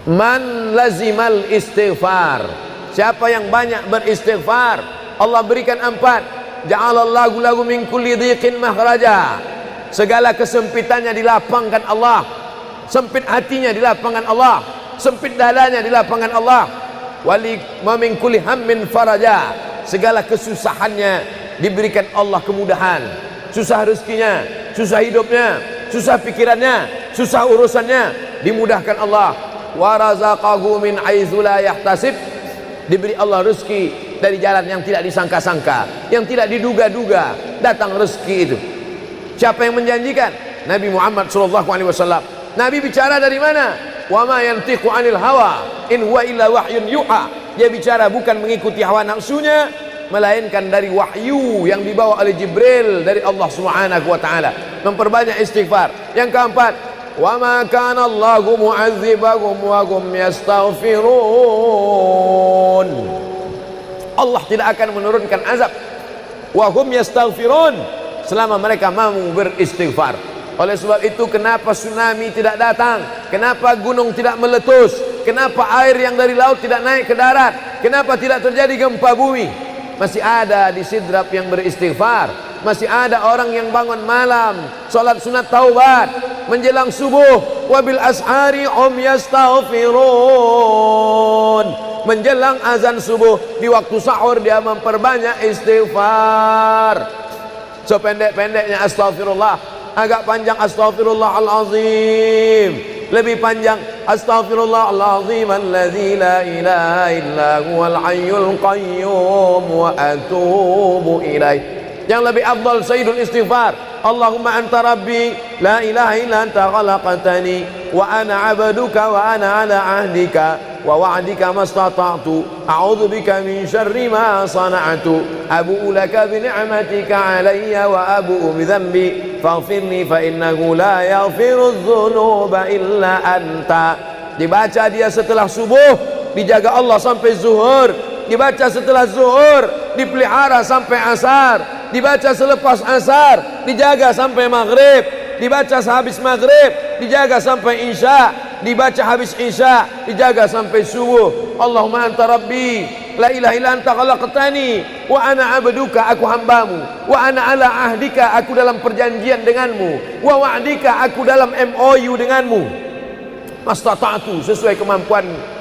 Man lazimal istighfar, siapa yang banyak beristighfar, Allah berikan 4. Ja'alallahu lahu min kulli dhiqin makhraja, segala kesempitannya dilapangkan Allah, sempit hatinya dilapangkan Allah, sempit dadanya dilapangkan Allah. Wali wa min kulli hammin faraja, segala kesusahannya diberikan Allah kemudahan, susah rezekinya, susah hidupnya, susah pikirannya, susah urusannya dimudahkan Allah. Wa razaqahu min haitsu la yahtasib, diberi Allah rezeki dari jalan yang tidak disangka-sangka, yang tidak diduga-duga datang rezeki itu. Siapa yang menjanjikan? Nabi Muhammad SAW. Nabi bicara dari mana? Wa ma yantiqu 'anil hawa in huwa illa wahyun yuha. Dia bicara bukan mengikuti hawa nafsunya, melainkan dari wahyu yang dibawa oleh Jibril dari Allah Subhanahu wa taala. Memperbanyak istighfar. Yang keempat, wa ma kana Allahu mu'adzibahum wa hum yastaghfirun. Allah tidak akan menurunkan azab wa hum yastaghfirun selama mereka mampu beristighfar. Oleh sebab itu, kenapa tsunami tidak datang? Kenapa gunung tidak meletus? Kenapa air yang dari laut tidak naik ke darat? Kenapa tidak terjadi gempa bumi? Masih ada di Sidrap yang beristighfar. Masih ada orang yang bangun malam salat sunat taubat menjelang subuh. Wabil ashari yastaghfirun, menjelang azan subuh, di waktu sahur dia memperbanyak istighfar. Sependek-pendeknya astaghfirullah, agak panjang astaghfirullahalazim, lebih panjang astaghfirullahalazim alladzi la ilaha illa huwal hayyul qayyum wa atubu ilaih. Yang lebih afdal sayyidul istighfar, Allahumma anta rabbi la ilaha illa anta khalaqtani wa ana 'abduka wa ana 'ala 'ahdika wa wa'dika mastata'tu a'udzu bika min syarri ma sana'tu abu'u laka bi ni'matika 'alayya wa abu'u bi dhanbi faghfirli fa innahu la yaghfiru dzunuba illa anta. Dibaca dia setelah subuh, dijaga Allah sampai zuhur. Dibaca setelah zuhur, dipelihara sampai asar. Dibaca selepas asar, dijaga sampai maghrib. Dibaca sehabis maghrib, dijaga sampai isya. Dibaca habis isya, dijaga sampai subuh. Allahumma anta rabbi la ilaha illa anta khalaqtani wa ana 'abduka, aku hambamu, wa ana 'ala ahdika, aku dalam perjanjian denganmu, wa wa'dika, aku dalam MOU denganmu, mastata'tu, sesuai kemampuanmu.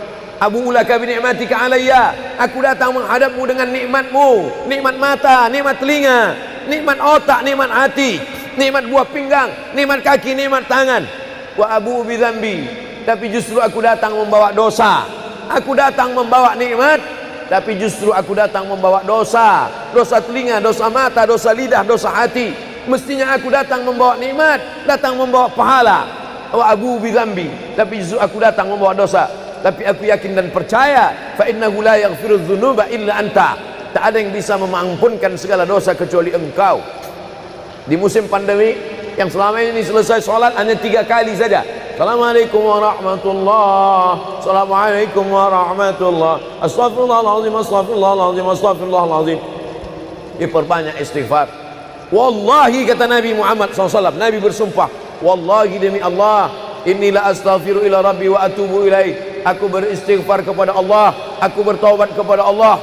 Abu ulaka bi ni'matika alayya, aku datang menghadapmu dengan nikmatmu, nikmat mata, nikmat telinga, nikmat otak, nikmat hati, nikmat buah pinggang, nikmat kaki, nikmat tangan. Wa abu bi dzambi, tapi justru aku datang membawa dosa. Aku datang membawa nikmat, tapi justru aku datang membawa dosa. Dosa telinga, dosa mata, dosa lidah, dosa hati. Mestinya aku datang membawa nikmat, datang membawa pahala. Wa abu bi dzambi, tapi justru aku datang membawa dosa. Tapi aku yakin dan percaya, fa innahu la yaghfiru dzunuba illa anta, tak ada yang bisa mengampunkan segala dosa kecuali engkau. Di musim pandemi yang selama ini selesai sholat hanya 3 kali saja. Assalamualaikum warahmatullah, assalamualaikum warahmatullah, astaghfirullahaladzim, astaghfirullahaladzim, astaghfirullahaladzim. Diperbanyak istighfar. Wallahi, kata Nabi Muhammad SAW, Nabi bersumpah, wallahi demi Allah, inilah astaghfiru ila rabbi wa atubu ilaih, aku beristighfar kepada Allah, aku bertaubat kepada Allah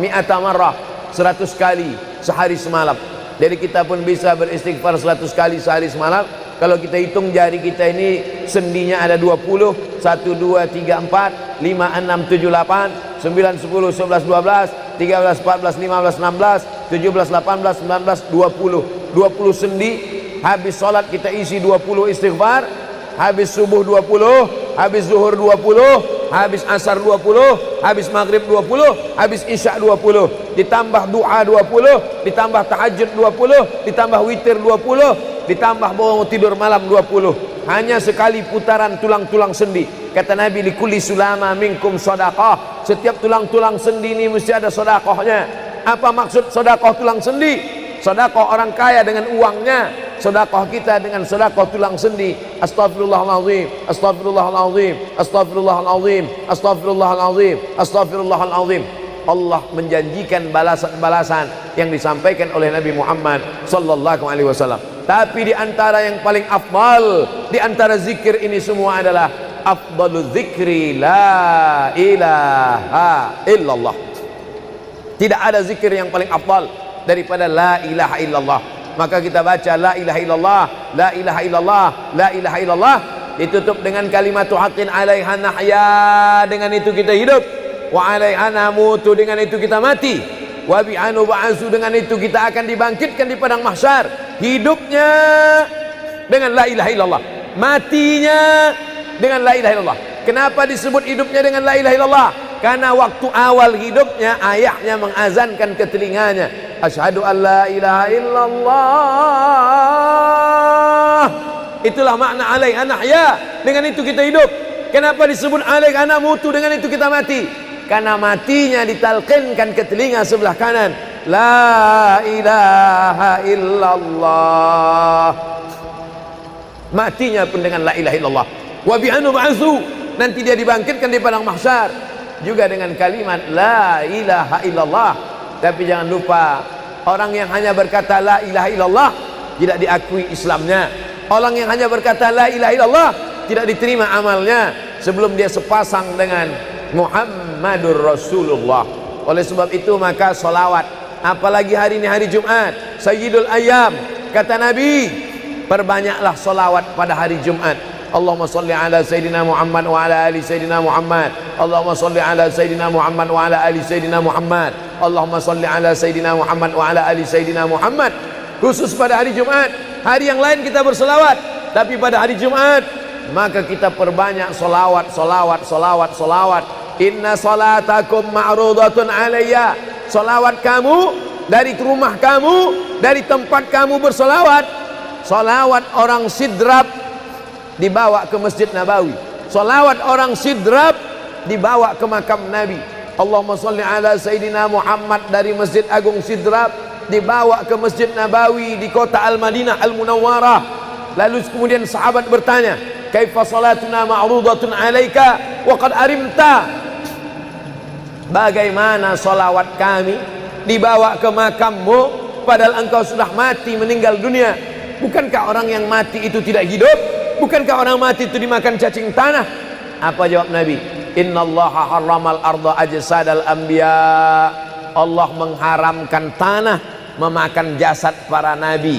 mi'ata marrah, 100 kali sehari semalam. Jadi kita pun bisa beristighfar 100 kali sehari semalam. Kalau kita hitung jari kita ini sendinya ada 20, 1, 2, 3, 4, 5, 6, 7, 8, 9, 10, 11, 12, 13, 14, 15, 16, 17, 18, 19, 20. 20 sendi. Habis sholat kita isi 20 istighfar, habis subuh 20, habis zuhur 20, habis asar 20, habis maghrib 20, habis isya 20, ditambah doa 20, ditambah tahajud 20, ditambah witir 20, ditambah bangun tidur malam 20. Hanya sekali putaran tulang-tulang sendi. Kata Nabi, likulli sulama minkum sedekah, setiap tulang-tulang sendi ini mesti ada sedekahnya. Apa maksud sedekah tulang sendi? Sedekah orang kaya dengan uangnya, sedekah kita dengan sedekah tulang sendi. Astaghfirullahalazim, astaghfirullahalazim, astaghfirullahalazim, astaghfirullahalazim, astaghfirullahalazim. Allah menjanjikan balasan-balasan yang disampaikan oleh Nabi Muhammad sallallahu alaihi wasallam. Tapi di antara yang paling afdal di antara zikir ini semua adalah afdalul zikri la ilaha illallah. Tidak ada zikir yang paling afdal daripada la ilaha illallah. Maka kita baca la ilaha illallah, la ilaha illallah, la ilaha illallah, ditutup dengan kalimatu haqqin 'alaiha nahya, dengan itu kita hidup, wa 'alaiha namutu, dengan itu kita mati, wa bi'anu ba'su, dengan itu kita akan dibangkitkan di padang mahsyar. Hidupnya dengan la ilaha illallah, matinya dengan la ilaha illallah. Kenapa disebut hidupnya dengan la ilaha illallah? Karena waktu awal hidupnya ayahnya mengazankan ke telinganya, asyhadu an la ilaha illallah. Itulah makna alaiha nahya, dengan itu kita hidup. Kenapa disebut alaiha namutu, dengan itu kita mati? Karena matinya ditalqinkan ke telinga sebelah kanan, la ilaha illallah. Matinya pun dengan la ilaha illallah. Wa bi'anu ba'su, nanti dia dibangkitkan di padang mahsyar juga dengan kalimat la ilaha illallah. Tapi jangan lupa, orang yang hanya berkata la ilaha illallah tidak diakui Islamnya. Orang yang hanya berkata la ilaha illallah tidak diterima amalnya sebelum dia sepasang dengan Muhammadur Rasulullah. Oleh sebab itu maka solawat, apalagi hari ini hari Jumat, Sayyidul Ayyam, kata Nabi, perbanyaklah solawat pada hari Jumat. Allahumma salli ala Sayyidina Muhammad wa ala ali Sayyidina Muhammad. Allahumma salli ala Sayyidina Muhammad wa ala ali Sayyidina Muhammad. Allahumma salli ala Sayyidina Muhammad wa ala ali Sayyidina Muhammad. Khusus pada hari Jumat. Hari yang lain kita berselawat, tapi pada hari Jumat maka kita perbanyak solawat, solawat, solawat, solawat. Inna salatakum ma'rudatun alayya. Solawat kamu dari rumah kamu, dari tempat kamu bersolawat. Solawat orang sidrap dibawa ke Masjid Nabawi. Salawat orang sidrap dibawa ke makam Nabi. Allahumma salli ala Sayyidina Muhammad dari Masjid Agung Sidrap dibawa ke Masjid Nabawi di kota Al-Madinah Al-Munawwarah. Lalu kemudian sahabat bertanya, kaifa salatuna ma'rudatun alaika wa qad arimta? Bagaimana salawat kami dibawa ke makammu padahal engkau sudah mati, meninggal dunia? Bukankah orang yang mati itu tidak hidup? Bukankah orang mati itu dimakan cacing tanah? Apa jawab Nabi? Innallaha harramal arda ajsadal anbiya. Allah mengharamkan tanah memakan jasad para nabi.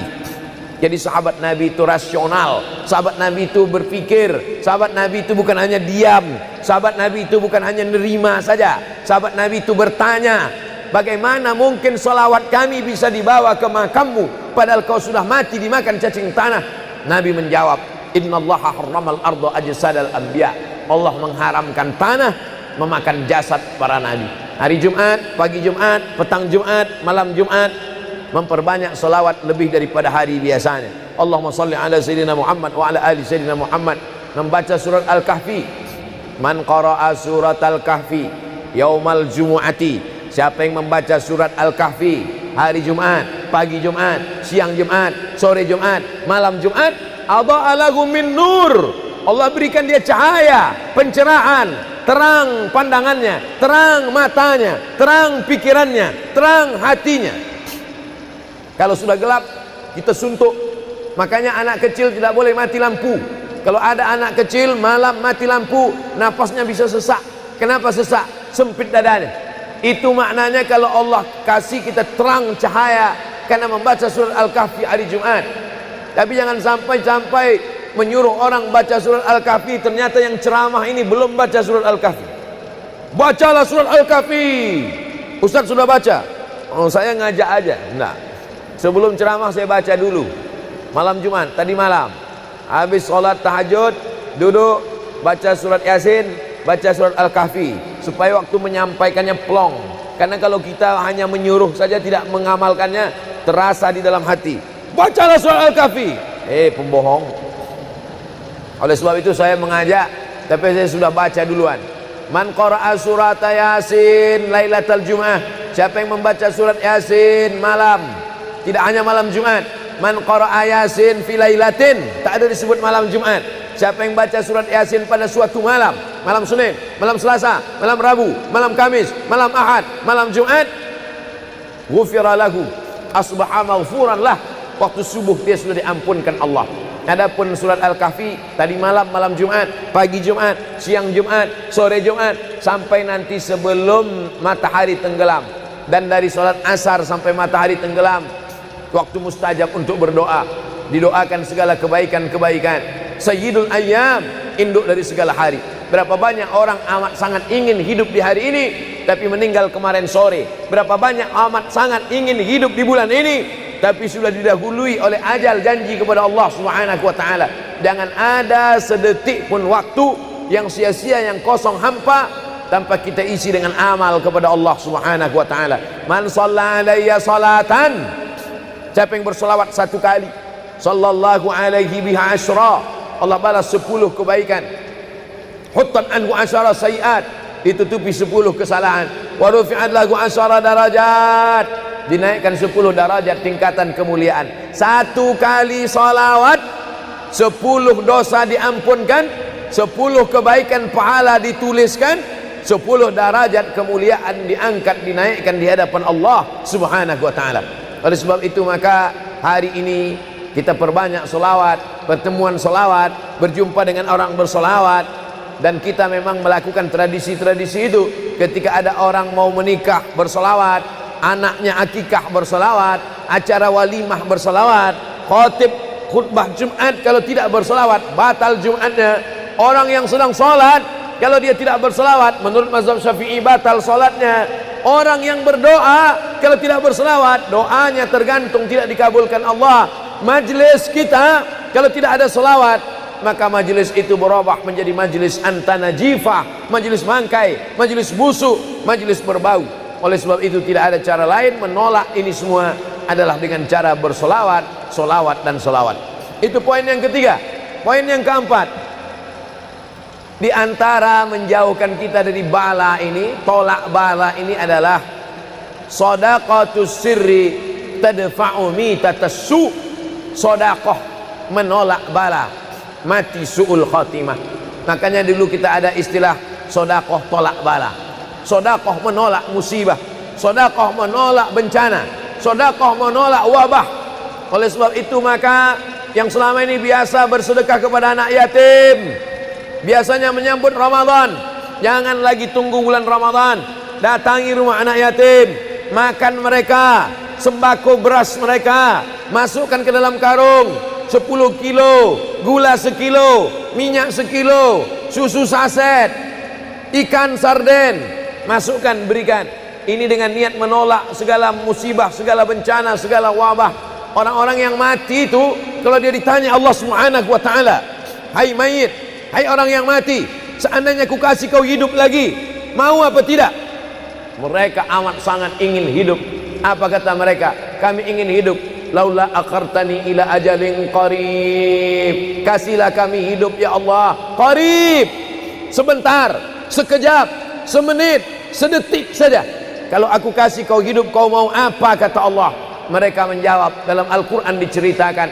Jadi sahabat Nabi itu rasional. Sahabat Nabi itu berpikir. Sahabat Nabi itu bukan hanya diam. Sahabat Nabi itu bukan hanya nerima saja. Sahabat Nabi itu bertanya, bagaimana mungkin salawat kami bisa dibawa ke makammu padahal kau sudah mati dimakan cacing tanah? Nabi menjawab, innallaha harramal arda ajsadal anbiya. Allah mengharamkan tanah memakan jasad para nabi. Hari Jumat, pagi Jumat, petang Jumat, malam Jumat, memperbanyak salawat lebih daripada hari biasanya. Allahumma salli ala Sayyidina Muhammad wa ala ali Sayyidina Muhammad. Membaca surat Al-Kahfi. Man qara'a surat Al-Kahfi yaumal jumu'ati. Siapa yang membaca surat Al-Kahfi hari Jumat, pagi Jumat, siang Jumat, sore Jumat, malam Jumat, adha'a lahu min nur. Allah berikan dia cahaya, pencerahan, terang pandangannya, terang matanya, terang pikirannya, terang hatinya. Kalau sudah gelap, kita suntuk. Makanya anak kecil tidak boleh mati lampu. Kalau ada anak kecil malam mati lampu, nafasnya bisa sesak. Kenapa sesak? Sempit dadanya. Itu maknanya kalau Allah kasih kita terang cahaya karena membaca surat Al-Kahfi hari Jumat. Tapi jangan sampai menyuruh orang baca surat Al-Kahfi, ternyata yang ceramah ini belum baca surat Al-Kahfi. Bacalah surat Al-Kahfi. Ustaz sudah baca? Oh, saya ngajak aja. Enggak. Sebelum ceramah saya baca dulu. Malam Jumat, tadi malam. Habis sholat tahajud, duduk, baca surat Yasin, baca surat Al-Kahfi. Supaya waktu menyampaikannya plong. Karena kalau kita hanya menyuruh saja tidak mengamalkannya, terasa di dalam hati. Bacalah surat Al-Kahfi. Pembohong. Oleh sebab itu saya mengajak, tapi saya sudah baca duluan. Man qara'a surat Yasin lailatal Jum'ah. Siapa yang membaca surat Yasin malam, tidak hanya malam Jumat. Man qara'a Yasin fi lailatin, tak ada disebut malam Jumat. Siapa yang baca surat Yasin pada suatu malam, malam Senin, malam Selasa, malam Rabu, malam Kamis, malam Ahad, malam Jumat, ghufira lahu, asbaha maghfuran lah. Waktu subuh dia sudah diampunkan Allah. Adapun surat Al-Kahfi tadi malam, malam Jumat, pagi Jumat, siang Jumat, sore Jumat, sampai nanti sebelum matahari tenggelam. Dan dari salat asar sampai matahari tenggelam, waktu mustajab untuk berdoa, didoakan segala kebaikan-kebaikan. Sayyidul Ayyam, induk dari segala hari. Berapa banyak orang amat sangat ingin hidup di hari ini, tapi meninggal kemarin sore. Berapa banyak amat sangat ingin hidup di bulan ini, tapi sudah didahului oleh ajal, janji kepada Allah Subhanahu wa taala. Jangan ada sedetik pun waktu yang sia-sia, yang kosong hampa, tanpa kita isi dengan amal kepada Allah Subhanahu wa taala. Man shalla alayya salatan, siapa yang bersolawat satu kali, sallallahu alaihi biha asyra, Allah balas 10 kebaikan. Huttan anhu asyara sayiat, ditutupi 10 kesalahan. Wa rufi'at lahu asyara darajat, dinaikkan 10 darajat tingkatan kemuliaan. Satu kali salawat 10 dosa diampunkan, 10 kebaikan pahala dituliskan, 10 derajat kemuliaan diangkat, dinaikkan di hadapan Allah Subhanahu wa taala. Oleh sebab itu maka hari ini kita perbanyak solawat, pertemuan solawat, berjumpa dengan orang bersolawat. Dan kita memang melakukan tradisi-tradisi itu. Ketika ada orang mau menikah bersolawat, anaknya akikah bersolawat, acara walimah bersolawat, khotib khutbah Jumat kalau tidak bersolawat batal Jumatnya. Orang yang sedang sholat kalau dia tidak bersolawat, menurut mazhab Syafi'i batal sholatnya. Orang yang berdoa kalau tidak bersolawat, doanya tergantung tidak dikabulkan Allah. Majlis kita kalau tidak ada selawat, maka majlis itu berubah menjadi majlis antanajifah, majlis mangkai, majlis busuk, majlis berbau. Oleh sebab itu tidak ada cara lain menolak ini semua adalah dengan cara bersolawat, solawat dan solawat. Itu poin yang ketiga. Poin yang keempat, di antara menjauhkan kita dari bala ini, tolak bala ini adalah shadaqatus sirri tadfa'u mitatas su'. Sodakoh menolak bala, mati su'ul khotimah. Makanya dulu kita ada istilah sodakoh tolak bala, sodakoh menolak musibah, sodakoh menolak bencana, sodakoh menolak wabah. Oleh sebab itu maka yang selama ini biasa bersedekah kepada anak yatim, biasanya menyambut Ramadan, jangan lagi tunggu bulan Ramadan, datangi rumah anak yatim, makan mereka, sembako beras mereka, masukkan ke dalam karung 10 kilo, gula sekilo, minyak sekilo, susu saset, ikan sarden, masukkan, berikan. Ini dengan niat menolak segala musibah, segala bencana, segala wabah. Orang-orang yang mati itu kalau dia ditanya Allah Subhanahu wa taala, hai mayit, hai orang yang mati, seandainya ku kasih kau hidup lagi, mau apa tidak? Mereka amat sangat ingin hidup. Apa kata mereka? Kami ingin hidup. Laula akhartani ila ajalin qarib, kasihlah kami hidup ya Allah qarib, sebentar, sekejap, semenit, sedetik saja. Kalau aku kasih kau hidup, kau mau apa? Kata Allah. Mereka menjawab, dalam Al-Quran diceritakan,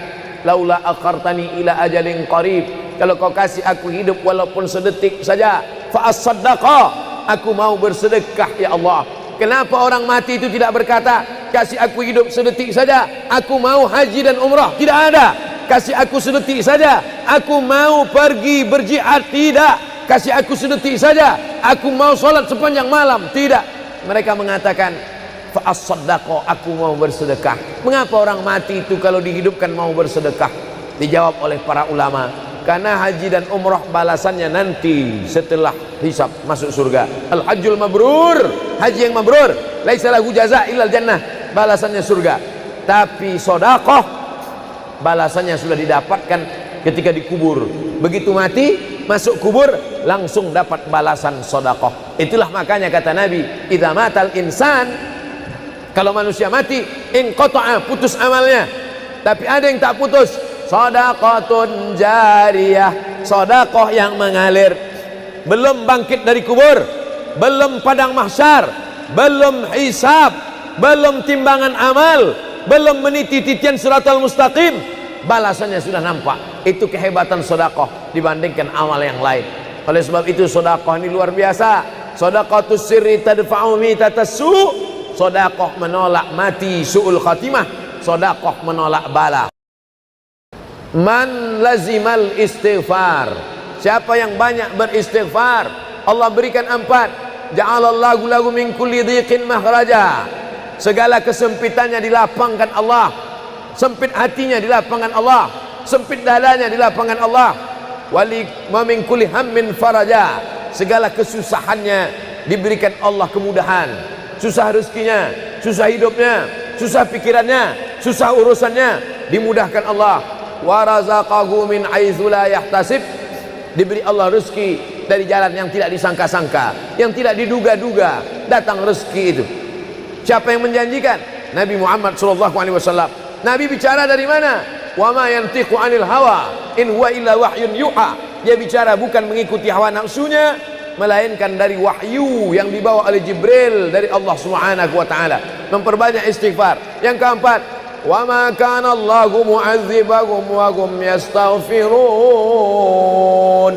laula akhartani ila ajalin qarib, kalau kau kasih aku hidup walaupun sedetik saja, fa as-saddaqa, aku mau bersedekah ya Allah. Kenapa orang mati itu tidak berkata, kasih aku hidup sedetik saja, aku mau haji dan umrah? Tidak ada. Kasih aku sedetik saja, aku mau pergi berjihad? Tidak. Kasih aku sedetik saja, aku mau sholat sepanjang malam? Tidak. Mereka mengatakan, fa'as-saddaqa, aku mau bersedekah. Mengapa orang mati itu kalau dihidupkan mau bersedekah? Dijawab oleh para ulama, karena haji dan umrah balasannya nanti setelah hisab masuk surga. Al-hajjul mabrur, haji yang mabrur, laisa lahu jaza illal jannah, balasannya surga. Tapi sedekah balasannya sudah didapatkan ketika dikubur. Begitu mati masuk kubur langsung dapat balasan sedekah. Itulah makanya kata Nabi, idza matal insan, kalau manusia mati, inqata'a, putus amalnya. Tapi ada yang tak putus, shadaqatun jariyah, sedekah yang mengalir. Belum bangkit dari kubur, belum padang mahsyar, belum hisab, belum timbangan amal, belum meniti titian siratal mustaqim, balasannya sudah nampak. Itu kehebatan sedekah dibandingkan amal yang lain. Oleh sebab itu sedekah ini luar biasa. Shadaqatus sirri tadfa'u mitatas su', sedekah menolak mati su'ul khatimah, sedekah menolak bala. Man lazimal istighfar, siapa yang banyak beristighfar, Allah berikan 4. Ja'alallahu lahu min kulli dhiqin makhraja, segala kesempitannya dilapangkan Allah, sempit hatinya dilapangkan Allah, sempit dadanya dilapangkan Allah. Wali wa min kulli hammin faraja, segala kesusahannya diberikan Allah kemudahan, susah rezekinya, susah hidupnya, susah pikirannya, susah urusannya dimudahkan Allah. Wa razaqahu min haitsu la yahtasib, diberi Allah rezeki dari jalan yang tidak disangka-sangka, yang tidak diduga-duga datang rezeki itu. Siapa yang menjanjikan? Nabi Muhammad SAW. Nabi bicara dari mana? Wa ma yantiqu 'anil hawa in huwa illa wahyun yuha, dia bicara bukan mengikuti hawa nafsunya, melainkan dari wahyu yang dibawa oleh Jibril dari Allah Subhanahu wa taala. Memperbanyak istighfar. Yang keempat, wa ma kana Allahu mu'adzibahum wa hum yastaghfirun,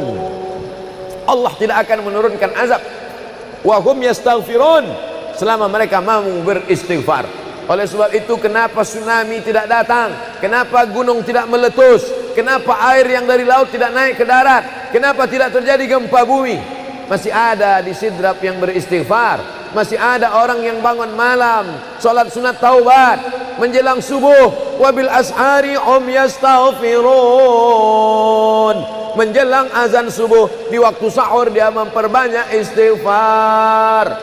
Allah tidak akan menurunkan azab wa hum yastaghfirun selama mereka mau beristighfar. Oleh sebab itu, kenapa tsunami tidak datang, kenapa gunung tidak meletus, kenapa air yang dari laut tidak naik ke darat, kenapa tidak terjadi gempa bumi? Masih ada di Sidrap yang beristighfar, masih ada orang yang bangun malam salat sunat taubat menjelang subuh, wabil ashari yastaghfirun, menjelang azan subuh di waktu sahur dia memperbanyak istighfar.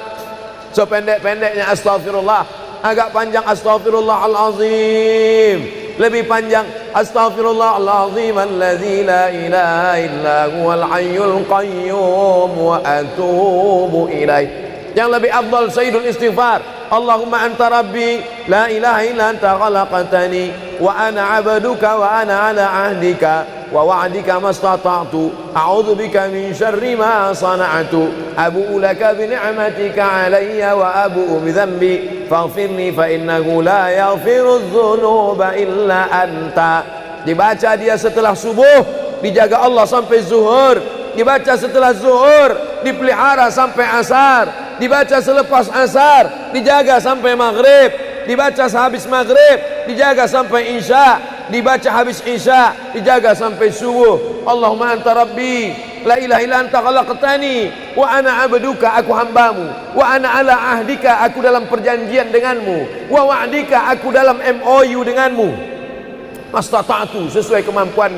Sependek-pendeknya astaghfirullah, agak panjang astaghfirullahalazim, lebih panjang astaghfirullahalazim alladzi la ilaha illa huwal hayyul qayyum wa atubu ilaih. Yang lebih afdal sayyidul istighfar, Allahumma anta rabbi la ilaha illa anta khalaqtani wa ana 'abduka wa ana 'ala 'ahdika wa wa'dika mastata'tu a'udzu bika min syarri ma sana'tu abu'u laka bi ni'matika 'alayya wa abu'u bi dhanbi faghfirli fa innahu la yaghfiru dzunuba illa anta. Dibaca dia setelah subuh, dijaga Allah sampai zuhur, dibaca setelah zuhur, dipelihara sampai asar, dibaca selepas asar, dijaga sampai maghrib, dibaca sehabis maghrib, dijaga sampai isya, dibaca habis isya, dijaga sampai subuh. Allahumma anta rabbi la ilaha illa anta khalaqtani wa ana 'abduka, aku hambamu, wa ana 'ala ahdika, aku dalam perjanjian denganmu, wa wa'dika, aku dalam MOU denganmu, mastata'tu, sesuai kemampuan.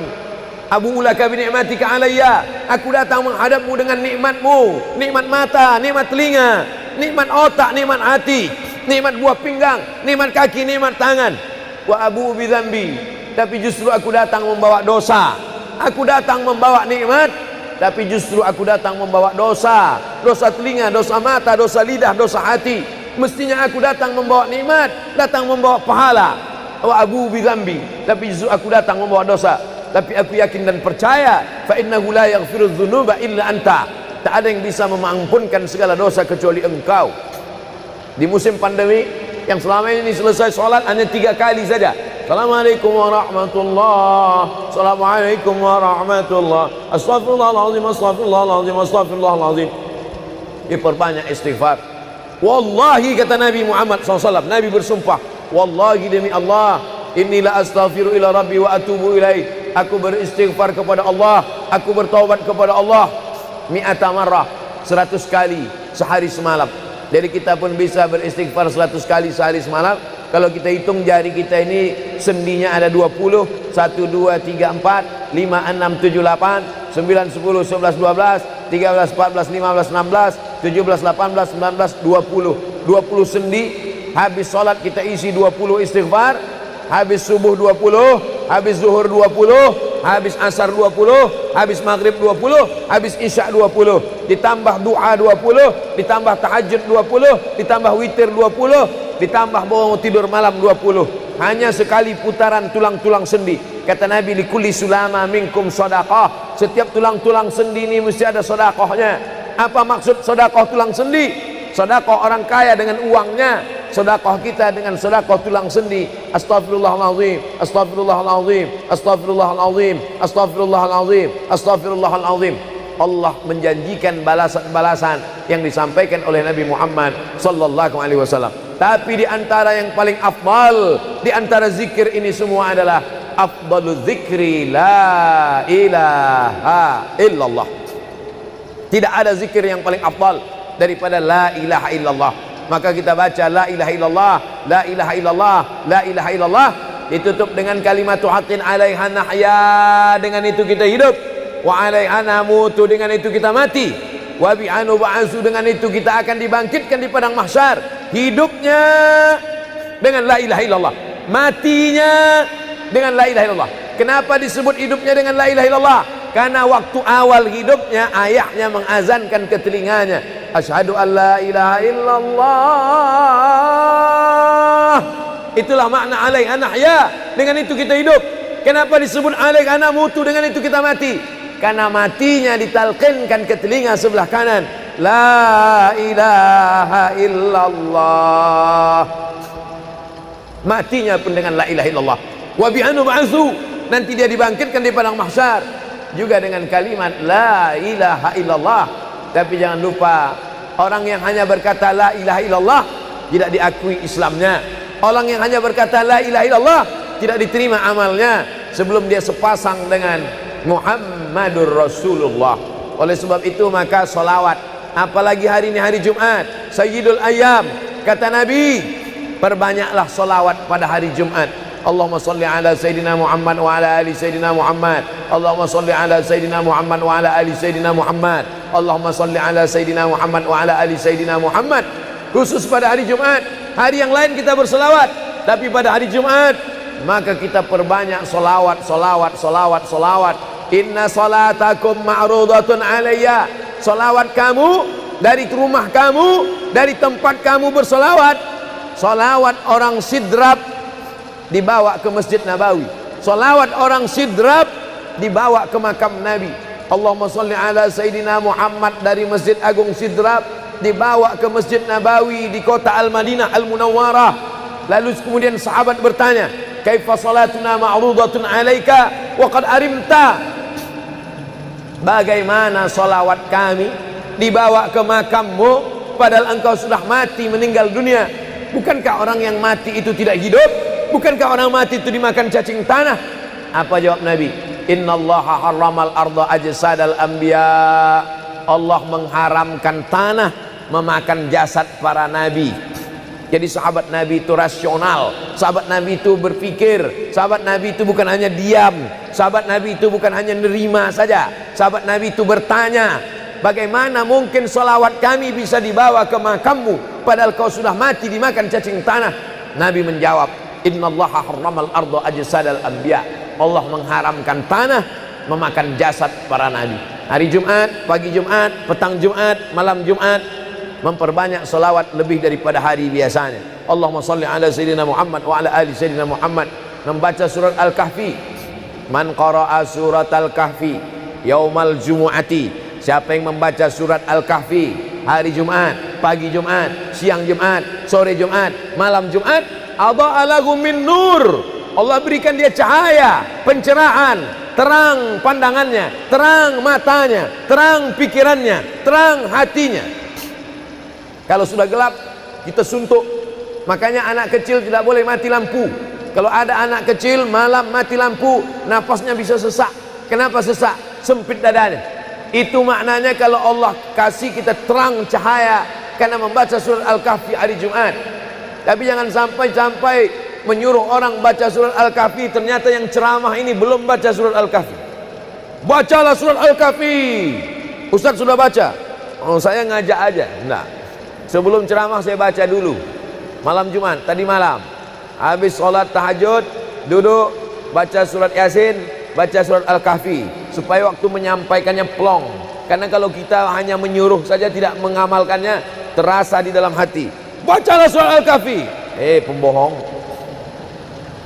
Abu ulaka bi ni'matika alayya, aku datang menghadapmu dengan nikmatmu, nikmat mata, nikmat telinga, nikmat otak, nikmat hati, nikmat buah pinggang, nikmat kaki, nikmat tangan. Wa abu bi dzambi, tapi justru aku datang membawa dosa. Aku datang membawa nikmat, tapi justru aku datang membawa dosa. Dosa telinga, dosa mata, dosa lidah, dosa hati. Mestinya aku datang membawa nikmat, datang membawa pahala. Wa abu bi dzambi, tapi justru aku datang membawa dosa. Tapi aku yakin dan percaya, fa innahu la yaghfiru dzunuba illa anta, tak ada yang bisa mengampunkan segala dosa kecuali engkau. Di musim pandemi yang selama ini selesai sholat hanya 3 kali saja. Assalamualaikum warahmatullahi, Assalamualaikum warahmatullahi, Astaghfirullahaladzim, Astaghfirullahaladzim, Astaghfirullahaladzim. Diperbanyak istighfar. Wallahi, kata Nabi Muhammad SAW, Nabi bersumpah, wallahi demi Allah, inilah astaghfiru ila rabbi wa atubu ilaih, aku beristighfar kepada Allah, aku bertaubat kepada Allah mi'ata marrah, 100 kali sehari semalam. Jadi kita pun bisa beristighfar 100 kali sehari semalam. Kalau kita hitung jari kita ini sendinya ada 20, 1, 2, 3, 4, 5, 6, 7, 8, 9, 10, 11, 12, 13, 14, 15, 16, 17, 18, 19, 20 sendi. Habis sholat kita isi 20 istighfar, habis subuh 20, habis zuhur 20, habis asar 20, habis maghrib 20, habis isya 20, ditambah doa 20, ditambah tahajud 20, ditambah witir 20, ditambah bangun tidur malam 20. Hanya sekali putaran tulang-tulang sendi. Kata Nabi, likulli sulama minkum sedekah, setiap tulang-tulang sendi ini mesti ada sedekahnya. Apa maksud sedekah tulang sendi? Sedekah orang kaya dengan uangnya, sedekah kita dengan sedekah tulang sendi. Astaghfirullahalazim, astaghfirullahalazim, astaghfirullahalazim, astaghfirullahalazim, astaghfirullahalazim. Allah menjanjikan balasan-balasan yang disampaikan oleh Nabi Muhammad sallallahu alaihi wasallam. Tapi di antara yang paling afdal di antara zikir ini semua adalah afdalu dzikri la ilaha illallah. Tidak ada zikir yang paling afdal daripada la ilaha illallah. Maka kita baca la ilaha illallah, la ilaha illallah, la ilaha illallah, ditutup dengan kalimatu haqqin 'alaiha nahya, dengan itu kita hidup, wa 'alaiha namutu, dengan itu kita mati, wa bi'anu ba'su, dengan itu kita akan dibangkitkan di padang mahsyar. Hidupnya dengan la ilaha illallah, matinya dengan la ilaha illallah. Kenapa disebut hidupnya dengan la ilaha illallah? Karena waktu awal hidupnya ayahnya mengazankan ke telinganya, asyhadu an la ilaha illallah. Itulah makna alaiha nahya, dengan itu kita hidup. Kenapa disebut alaiha namutu, dengan itu kita mati? Karena matinya ditalqinkan ke telinga sebelah kanan, la ilaha illallah. Matinya pun dengan la ilaha illallah. Wa bi'anu ba'su, nanti dia dibangkitkan di padang mahsyar juga dengan kalimat la ilaha illallah. Tapi jangan lupa, orang yang hanya berkata la ilaha illallah tidak diakui Islamnya. Orang yang hanya berkata la ilaha illallah tidak diterima amalnya sebelum dia sepasang dengan Muhammadur Rasulullah. Oleh sebab itu maka solawat, apalagi hari ini hari Jumat, Sayyidul Ayyam, kata Nabi, perbanyaklah solawat pada hari Jumat. Allahumma salli ala Sayyidina Muhammad wa ala ali Sayyidina Muhammad. Allahumma salli ala Sayyidina Muhammad wa ala ali Sayyidina Muhammad. Allahumma salli ala Sayyidina Muhammad wa ala ali Sayyidina Muhammad. Khusus pada hari Jumat. Hari yang lain kita berselawat, tapi pada hari Jumat maka kita perbanyak solawat, solawat, solawat, solawat. Inna salatakum ma'rudatun alayya. Solawat kamu dari rumah kamu, dari tempat kamu bersolawat. Solawat orang sidrap dibawa ke Masjid Nabawi. Salawat orang sidrap dibawa ke makam Nabi. Allahumma salli ala Sayyidina Muhammad dari Masjid Agung Sidrap dibawa ke Masjid Nabawi di kota Al-Madinah Al-Munawwarah. Lalu kemudian sahabat bertanya, kaifa salatuna ma'rudatun alaika wa qad arimta? Bagaimana salawat kami dibawa ke makammu padahal engkau sudah mati, meninggal dunia? Bukankah orang yang mati itu tidak hidup? Bukankah orang mati itu dimakan cacing tanah? Apa jawab Nabi? Innallaha harramal arda ajsadal anbiya. Allah mengharamkan tanah memakan jasad para nabi. Jadi sahabat Nabi itu rasional. Sahabat Nabi itu berpikir. Sahabat Nabi itu bukan hanya diam. Sahabat Nabi itu bukan hanya nerima saja. Sahabat Nabi itu bertanya, bagaimana mungkin salawat kami bisa dibawa ke makammu padahal kau sudah mati dimakan cacing tanah? Nabi menjawab, innallaha harramal arda ajsadal anbiya. Allah mengharamkan tanah memakan jasad para nabi. Hari Jumat, pagi Jumat, petang Jumat, malam Jumat, memperbanyak salawat lebih daripada hari biasanya. Allahumma salli ala Sayyidina Muhammad wa ala ali Sayyidina Muhammad. Membaca surat Al-Kahfi. Man qara'a surat Al-Kahfi yaumal jumu'ati. Siapa yang membaca surat Al-Kahfi hari Jumat, pagi Jumat, siang Jumat, sore Jumat, malam Jumat, adha'a lahu min nur. Allah berikan dia cahaya, pencerahan, terang pandangannya, terang matanya, terang pikirannya, terang hatinya. Kalau sudah gelap, kita suntuk. Makanya anak kecil tidak boleh mati lampu. Kalau ada anak kecil malam mati lampu, nafasnya bisa sesak. Kenapa sesak? Sempit dadanya. Itu maknanya kalau Allah kasih kita terang cahaya karena membaca surat Al-Kahfi hari Jumat. Tapi jangan sampai menyuruh orang baca surat Al-Kahfi, ternyata yang ceramah ini belum baca surat Al-Kahfi. Bacalah surat Al-Kahfi. Ustaz sudah baca? Oh, saya ngajak aja. Enggak. Sebelum ceramah saya baca dulu. Malam Jumat, tadi malam. Habis sholat tahajud, duduk, baca surat Yasin, baca surat Al-Kahfi. Supaya waktu menyampaikannya plong. Karena kalau kita hanya menyuruh saja tidak mengamalkannya, terasa di dalam hati. Bacalah surat Al-Kahfi. Pembohong.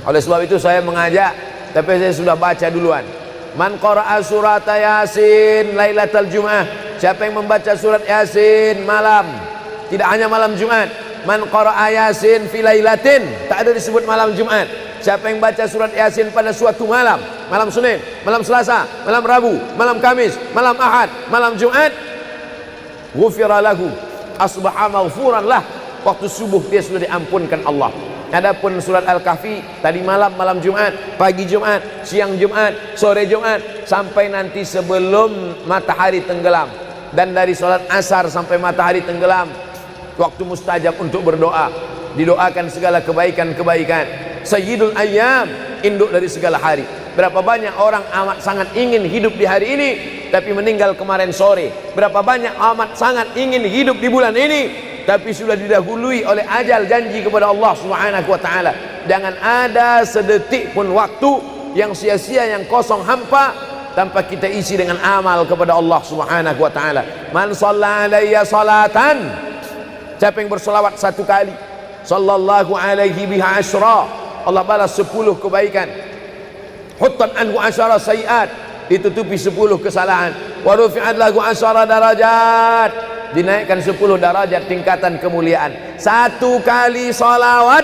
Oleh sebab itu saya mengajak, tapi saya sudah baca duluan. Man qara'a surat Yasin lailatal Jum'ah. Siapa yang membaca surat Yasin malam, tidak hanya malam Jumat. Man qara'a Yasin fi lailatin, tak ada disebut malam Jumat. Siapa yang baca surat Yasin pada suatu malam, malam Senin, malam Selasa, malam Rabu, malam Kamis, malam Ahad, malam Jumat, ghufira lahu, asbaha maghfuran lah. Waktu subuh dia sudah diampunkan Allah. Adapun surat Al-Kahfi tadi malam, malam Jumat, pagi Jumat, siang Jumat, sore Jumat, sampai nanti sebelum matahari tenggelam. Dan dari salat asar sampai matahari tenggelam, waktu mustajab untuk berdoa, didoakan segala kebaikan-kebaikan. Sayyidul Ayyam, induk dari segala hari. Berapa banyak orang amat sangat ingin hidup di hari ini, tapi meninggal kemarin sore. Berapa banyak amat sangat ingin hidup di bulan ini, tapi sudah didahului oleh ajal, janji kepada Allah Subhanahu wa taala. Jangan ada sedetik pun waktu yang sia-sia, yang kosong hampa, tanpa kita isi dengan amal kepada Allah Subhanahu wa taala. Man shalla alayya salatan, siapa yang bersolawat satu kali, sallallahu alaihi biha asyra, Allah balas 10 kebaikan. Huttan anhu asyara sayiat, ditutupi 10 kesalahan. Wa rufi'at lahu asyara darajat, dinaikkan 10 darajat tingkatan kemuliaan. Satu kali salawat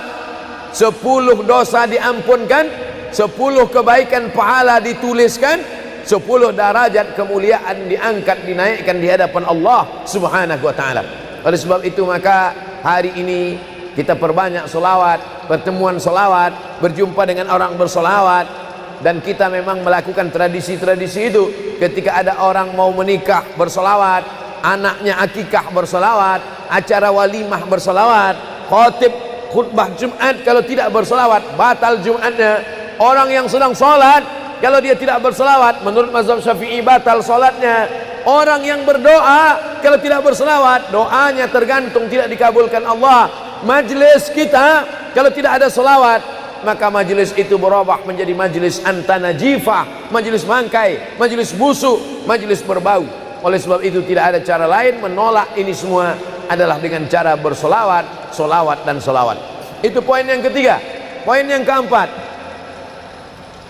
10 dosa diampunkan, 10 kebaikan pahala dituliskan, 10 derajat kemuliaan diangkat, dinaikkan di hadapan Allah Subhanahu wa taala. Oleh sebab itu maka hari ini kita perbanyak solawat, pertemuan solawat, berjumpa dengan orang bersolawat. Dan kita memang melakukan tradisi-tradisi itu. Ketika ada orang mau menikah bersolawat, anaknya akikah bersolawat, acara walimah bersolawat, khotib khutbah Jumat kalau tidak bersolawat batal Jumatnya. Orang yang sedang sholat kalau dia tidak bersolawat, menurut mazhab Syafi'i batal sholatnya. Orang yang berdoa kalau tidak bersolawat, doanya tergantung tidak dikabulkan Allah. Majlis kita kalau tidak ada solawat, maka majlis itu berubah menjadi majlis antanajifah, majlis mangkai, majlis busuk, majlis berbau. Oleh sebab itu tidak ada cara lain menolak ini semua adalah dengan cara bersolawat, solawat dan solawat. Itu poin yang ketiga. Poin yang keempat,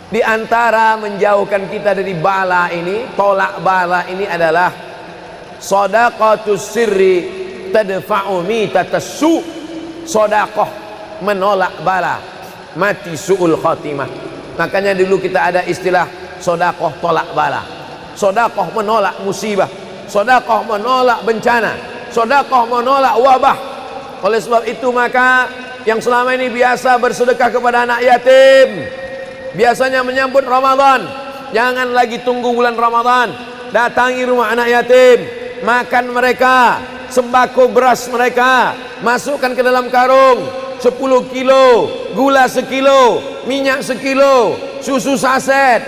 di antara menjauhkan kita dari bala ini, tolak bala ini adalah shadaqatus sirri tadfa'u mitatas su'. Sodakoh menolak bala, mati su'ul khotimah. Makanya dulu kita ada istilah sodakoh tolak bala, sodakoh menolak musibah, sodakoh menolak bencana, sodakoh menolak wabah. Oleh sebab itu maka yang selama ini biasa bersedekah kepada anak yatim, biasanya menyambut Ramadan, jangan lagi tunggu bulan Ramadan, datangi rumah anak yatim, makan mereka, sembako beras mereka, masukkan ke dalam karung 10 kilo, gula sekilo, minyak sekilo, susu saset,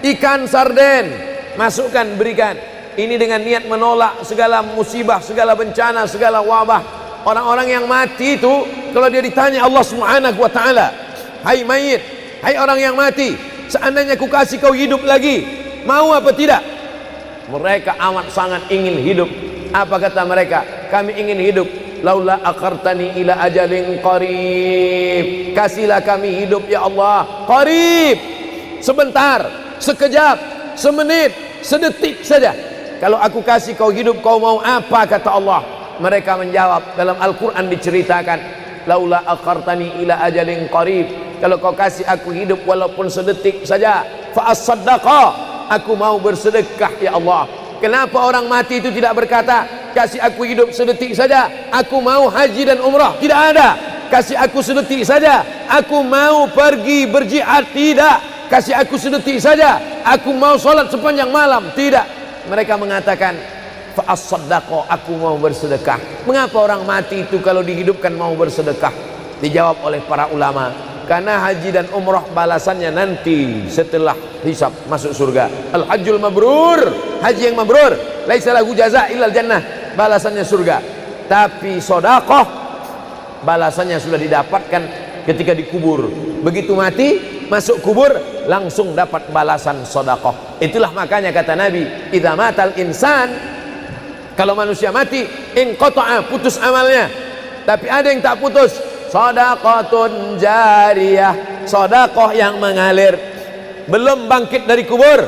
ikan sarden, masukkan, berikan. Ini dengan niat menolak segala musibah, segala bencana, segala wabah. Orang-orang yang mati itu kalau dia ditanya Allah Subhanahu wa taala, hai mayit, hai orang yang mati, seandainya ku kasih kau hidup lagi, mau apa tidak? Mereka amat sangat ingin hidup. Apa kata mereka? Kami ingin hidup. Laula akhartani ila ajalin qarib, kasihlah kami hidup ya Allah qarib, sebentar, sekejap, semenit, sedetik saja. Kalau aku kasih kau hidup, kau mau apa? Kata Allah. Mereka menjawab, dalam Al-Quran diceritakan, laula akhartani ila ajalin qarib, kalau kau kasih aku hidup walaupun sedetik saja, fa as-saddaqa, aku mau bersedekah ya Allah. Kenapa orang mati itu tidak berkata, kasih aku hidup sedetik saja, aku mau haji dan umrah? Tidak ada. Kasih aku sedetik saja, aku mau pergi berjihad? Tidak. Kasih aku sedetik saja, aku mau sholat sepanjang malam? Tidak. Mereka mengatakan, fa'as-saddaqa, aku mau bersedekah. Mengapa orang mati itu kalau dihidupkan mau bersedekah? Dijawab oleh para ulama, karena haji dan umrah balasannya nanti setelah hisab masuk surga. Al-hajjul mabrur, haji yang mabrur, laisa lahu jaza illal jannah, balasannya surga. Tapi sedekah balasannya sudah didapatkan ketika dikubur. Begitu mati masuk kubur langsung dapat balasan sedekah. Itulah makanya kata Nabi, idza matal insan, kalau manusia mati, inqata'a, putus amalnya. Tapi ada yang tak putus, shadaqatun jariyah, sedekah yang mengalir. Belum bangkit dari kubur,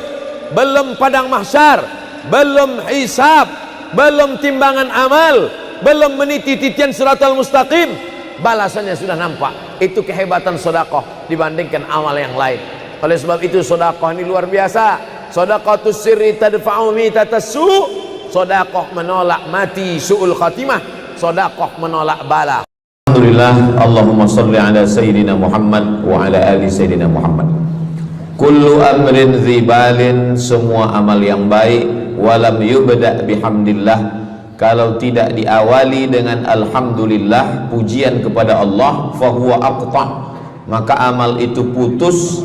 belum padang mahsyar, belum hisab, belum timbangan amal, belum meniti titian siratal mustaqim, balasannya sudah nampak. Itu kehebatan sedekah dibandingkan amal yang lain. Oleh sebab itu sedekah ini luar biasa. Shadaqatus sirri tadfa'u mitatas su', sedekah menolak mati su'ul khatimah, sedekah menolak bala. Alhamdulillah, Allahumma salli ala Sayyidina Muhammad wa ala ali Sayyidina Muhammad. Kullu amrin zibalin, semua amal yang baik, walam yubda' bihamdillah, kalau tidak diawali dengan alhamdulillah, pujian kepada Allah, fahuwa aqta', maka amal itu putus.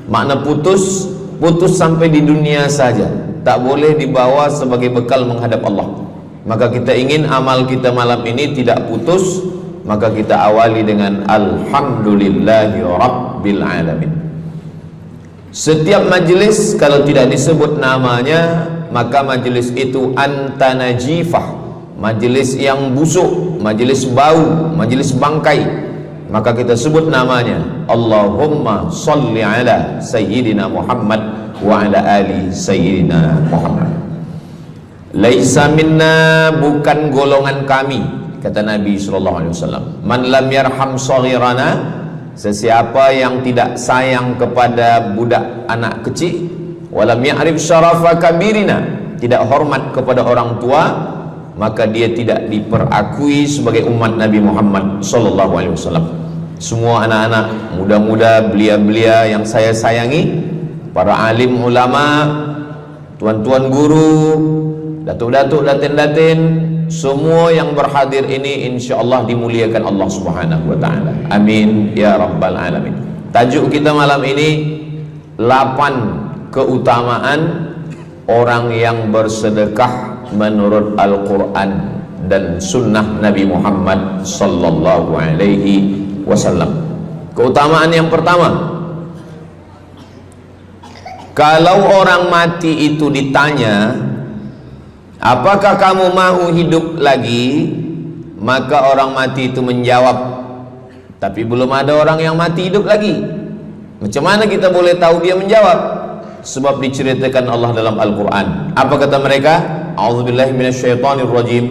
Makna putus, putus sampai di dunia saja, tak boleh dibawa sebagai bekal menghadap Allah. Maka kita ingin amal kita malam ini tidak putus, maka kita awali dengan alhamdulillahi rabbil alamin. Setiap majelis kalau tidak disebut namanya, maka majelis itu antanajifah, majelis yang busuk, majelis bau, majelis bangkai. Maka kita sebut namanya, Allahumma salli ala Sayyidina Muhammad wa ala ali Sayyidina Muhammad. Laisa minna, bukan golongan kami, kata Nabi SAW. Man lam yarham saghirana, sesiapa yang tidak sayang kepada budak anak kecil, walam ya'rif syarafa kabirina, tidak hormat kepada orang tua, maka dia tidak diperakui sebagai umat Nabi Muhammad SAW. Semua anak-anak muda-muda, belia-belia yang saya sayangi, para alim ulama, tuan-tuan guru, datuk-datuk, datin-datin, semua yang berhadir ini insyaallah dimuliakan Allah Subhanahu wa taala. Amin ya rabbal alamin. Tajuk kita malam ini 8 keutamaan orang yang bersedekah menurut Al-Qur'an dan sunnah Nabi Muhammad sallallahu alaihi wasallam. Keutamaan yang pertama, kalau orang mati itu ditanya, apakah kamu mau hidup lagi? Maka orang mati itu menjawab, tapi belum ada orang yang mati hidup lagi. Macam mana kita boleh tahu dia menjawab? Sebab diceritakan Allah dalam Al-Quran. Apa kata mereka? A'udzubillahi minasyaitonirrajim.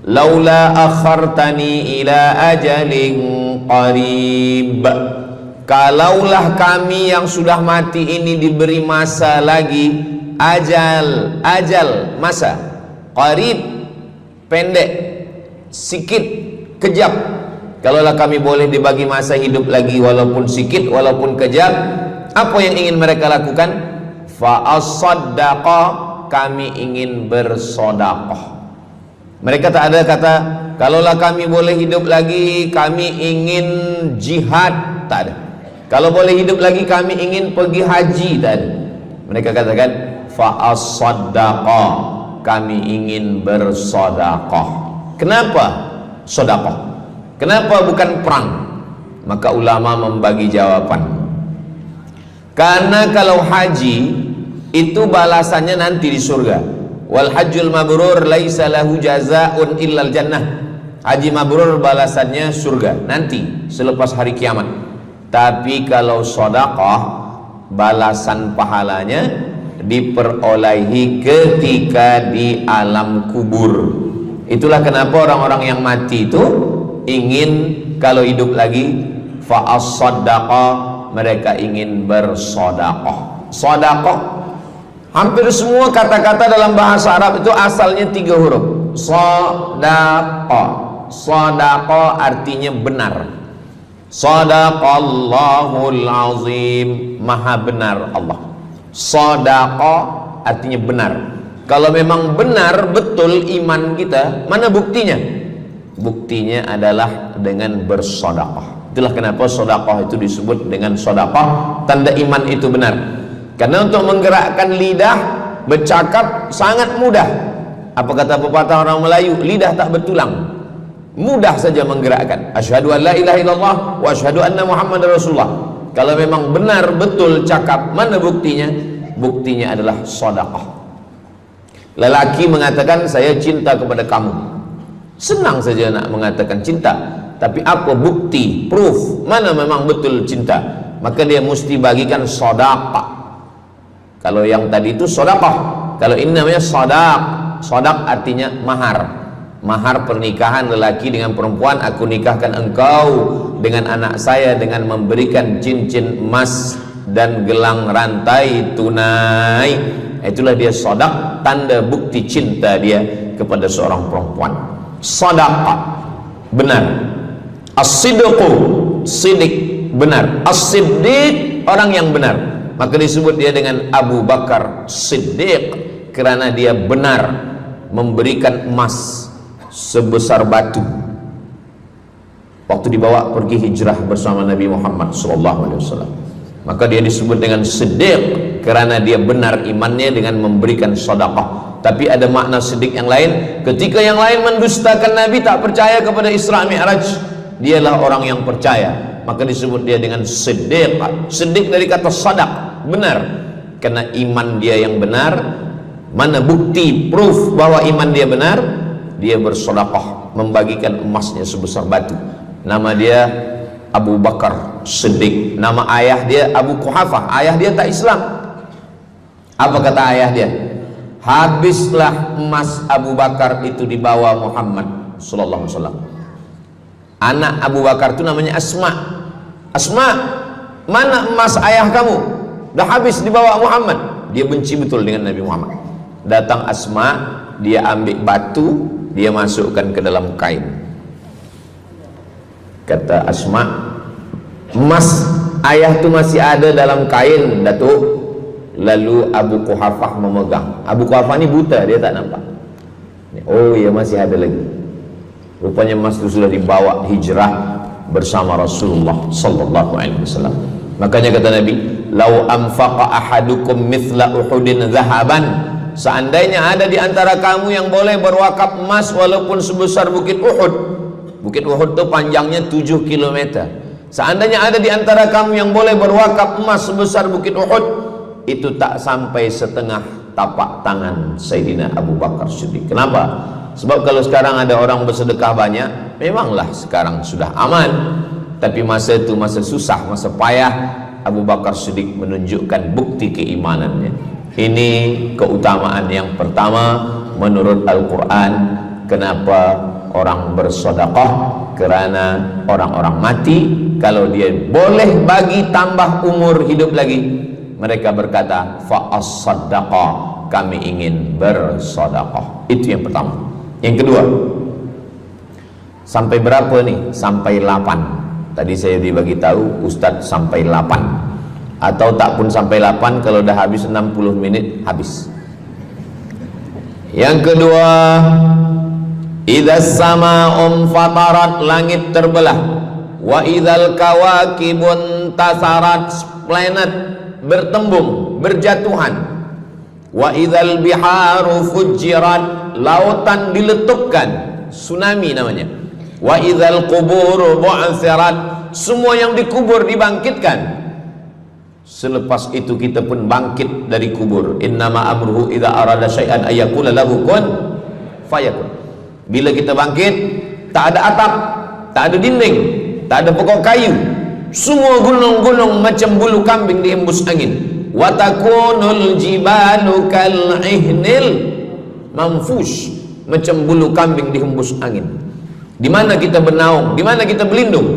Laula akhartani ila ajalin qarib, kalaulah kami yang sudah mati ini diberi masa lagi, ajal masa, qarib pendek, sikit, kejap. Kalaulah kami boleh dibagi masa hidup lagi walaupun sikit, walaupun kejap, apa yang ingin mereka lakukan? Fa as-saddaqa, kami ingin bersodaqah. Mereka tak ada kata, kalaulah kami boleh hidup lagi, kami ingin jihad, tak ada. Kalau boleh hidup lagi, kami ingin pergi haji, tak ada. Mereka katakan, fa as-saddaqa, kami ingin bersodaqah. Kenapa sodaqah? Kenapa bukan perang? Maka ulama membagi jawaban. Karena kalau haji itu balasannya nanti di surga. Wal hajjul mabrur laisa lahu jazaa'un illal jannah. Haji mabrur balasannya surga nanti selepas hari kiamat. Tapi kalau sedekah, balasan pahalanya diperolehi ketika di alam kubur. Itulah kenapa orang-orang yang mati itu ingin kalau hidup lagi, fa as-sadaqah, mereka ingin bersedekah. Sedekah, hampir semua kata-kata dalam bahasa Arab itu asalnya 3 huruf. Sadaqah. Sadaqah artinya benar. Sadaqallahul azim, maha benar Allah. Sadaqah artinya benar. Kalau memang benar betul iman kita, mana buktinya? Buktinya adalah dengan bersedekah. Itulah kenapa sedekah itu disebut dengan sedekah, tanda iman itu benar. Karena untuk menggerakkan lidah bercakap sangat mudah. Apa kata pepatah orang Melayu? Lidah tak bertulang, mudah saja menggerakkan. Asyhadu an la ilaha illallah wa asyhadu anna Muhammadar Rasulullah. Kalau memang benar betul cakap, mana buktinya? Buktinya adalah sedekah. Lelaki mengatakan saya cinta kepada kamu, senang saja nak mengatakan cinta, tapi apa bukti, proof, mana memang betul cinta? Maka dia mesti bagikan sedekah. Kalau yang tadi itu sedekah, kalau ini namanya sadaq. Sadaq artinya mahar. Mahar pernikahan lelaki dengan perempuan, aku nikahkan engkau dengan anak saya dengan memberikan cincin emas dan gelang rantai tunai. Itulah dia sadaq, tanda bukti cinta dia kepada seorang perempuan. Sadaqah, benar. As-sidqu, sidik, benar. As-siddiq, orang yang benar. Maka disebut dia dengan Abu Bakar Siddiq, karena dia benar memberikan emas sebesar batu waktu dibawa pergi hijrah bersama Nabi Muhammad SAW. Maka dia disebut dengan Siddiq karena dia benar imannya dengan memberikan sedekah. Tapi ada makna siddiq yang lain. Ketika yang lain mendustakan Nabi, tak percaya kepada Isra Mi'raj, dialah orang yang percaya, maka disebut dia dengan Siddiq. Siddiq dari kata sadaq, benar, karena iman dia yang benar. Mana bukti, proof bahwa iman dia benar? Dia bersedekah, membagikan emasnya sebesar batu. Nama dia Abu Bakar Siddiq. Nama ayah dia Abu Quhafah. Ayah dia tak Islam. Apa kata ayah dia? Habislah emas Abu Bakar itu dibawa Muhammad sallallahu alaihi wasallam. Anak Abu Bakar itu namanya Asma. Asma, mana emas ayah kamu? Dah habis dibawa Muhammad. Dia benci betul dengan Nabi Muhammad. Datang Asma, dia ambil batu, dia masukkan ke dalam kain. Kata Asma, emas ayah tu masih ada dalam kain, Datuk. Lalu Abu Quhafah memegang. Abu Quhafah ni buta, dia tak nampak. Oh ya, masih ada lagi. Rupanya emas itu sudah dibawa hijrah bersama Rasulullah sallallahu alaihi wasallam. Makanya kata Nabi, "Lau anfaqa ahadukum mithla Uhudin zahaban." Seandainya ada di antara kamu yang boleh berwakaf emas walaupun sebesar Bukit Uhud. Bukit Uhud itu panjangnya 7 km. Seandainya ada di antara kamu yang boleh berwakaf emas sebesar Bukit Uhud, itu tak sampai setengah tapak tangan Sayyidina Abu Bakar Siddiq. Kenapa? Sebab kalau sekarang ada orang bersedekah banyak, memanglah sekarang sudah aman. Tapi masa itu masa susah, masa payah, Abu Bakar Siddiq menunjukkan bukti keimanannya. Ini keutamaan yang pertama menurut Al-Quran. Kenapa orang bersedekah? Karena orang-orang mati, kalau dia boleh bagi tambah umur hidup lagi, mereka berkata, fa'as-saddaqa, kami ingin bersedekah. Itu yang pertama. Yang kedua, sampai berapa nih? Sampai 8. Tadi saya dibagi tahu Ustadz sampai 8. Atau tak pun sampai 8, kalau dah habis 60 menit habis. Yang kedua, idzas sama'un fatarat, langit terbelah. Wa idzal kawakibun tasarat, planet bertembung, berjatuhan. Wa idzal biharu fujirat, lautan diletupkan, tsunami namanya. Wa idzal qubur bu'athirat, semua yang dikubur dibangkitkan. Selepas itu kita pun bangkit dari kubur. Innama amruhu idza arada syai'an ayyaqula lahu kun fayakun. Bila kita bangkit, tak ada atap, tak ada dinding, tak ada pokok kayu, semua gunung-gunung macam bulu kambing dihembus angin. Wa takunul jibalu kal ihnil manfush, macam bulu kambing dihembus angin. Di mana kita bernaung? Di mana kita berlindung?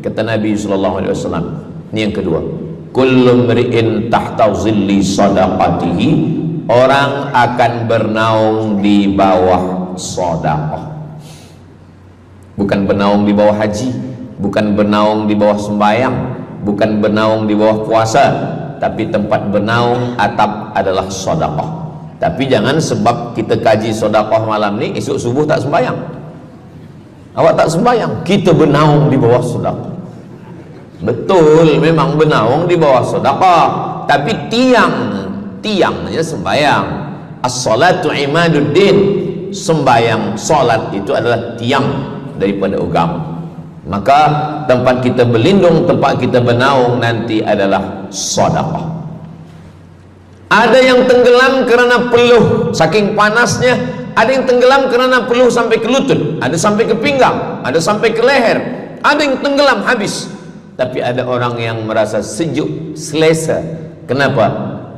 Kata Nabi sallallahu alaihi wasallam. Ini yang kedua. Kullu mri'in tahta zilli sadaqatihi, orang akan bernaung di bawah sedekah. Bukan bernaung di bawah haji, bukan bernaung di bawah sembahyang, bukan bernaung di bawah puasa, tapi tempat bernaung atap adalah sedekah. Tapi jangan sebab kita kaji sedekah malam ni, esok subuh tak sembahyang. Awak tak sembahyang, kita bernaung di bawah sedekah. Betul, memang bernaung di bawah sedekah, tapi tiangnya sembahyang. As-salatu imaduddin, sembahyang, salat itu adalah tiang daripada agama. Maka tempat kita berlindung, tempat kita bernaung nanti adalah sedekah. Ada yang tenggelam kerana peluh saking panasnya, ada yang tenggelam kerana peluh sampai ke lutut, ada sampai ke pinggang, ada sampai ke leher, ada yang tenggelam habis. Tapi ada orang yang merasa sejuk, selesa. Kenapa?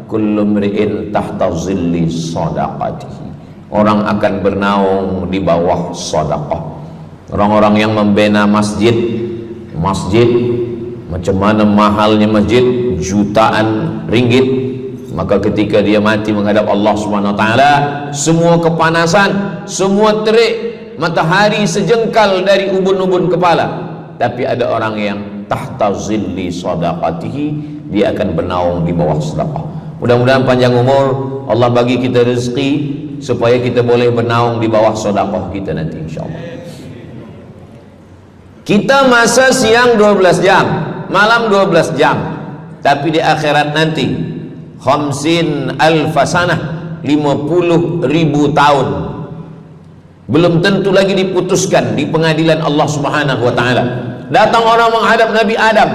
Kullu mri'in tahta zilli sadaqatihi, orang akan bernaung di bawah sedekah. Orang-orang yang membina masjid, macam mana mahalnya masjid, jutaan ringgit, maka ketika dia mati menghadap Allah Subhanahu wa taala, semua kepanasan, semua terik matahari sejengkal dari ubun-ubun kepala, tapi ada orang yang tahta zilli sadaqatihi, dia akan bernaung di bawah sedekah. Mudah-mudahan panjang umur, Allah bagi kita rezeki supaya kita boleh bernaung di bawah sedekah kita nanti insyaallah. Kita masa siang 12 jam, malam 12 jam, tapi di akhirat nanti 50 alfasanah, 50.000 tahun, belum tentu lagi diputuskan di pengadilan Allah Subhanahu wa taala. Datang orang menghadap Nabi Adam,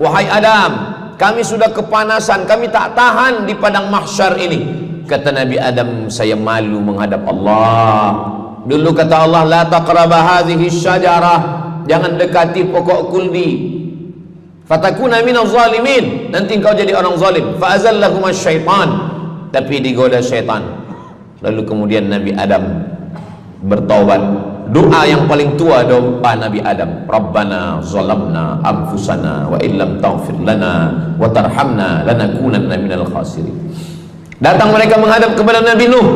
wahai Adam, kami sudah kepanasan, kami tak tahan di padang mahsyar ini. Kata Nabi Adam, saya malu menghadap Allah. Dulu kata Allah, la taqraba hadhihi syajarah, jangan dekati pokok kuldi, fatakuna minaz zalimin, nanti engkau jadi orang zalim. Fa azallahuma syaitan, tapi digoda syaitan. Lalu kemudian Nabi Adam bertaubat. Doa yang paling tua doa Nabi Adam, Rabbana zalamna anfusana wa illam taghfir lana wa tarhamna lanakunanna minal khasirin. Datang mereka menghadap kepada Nabi Nuh.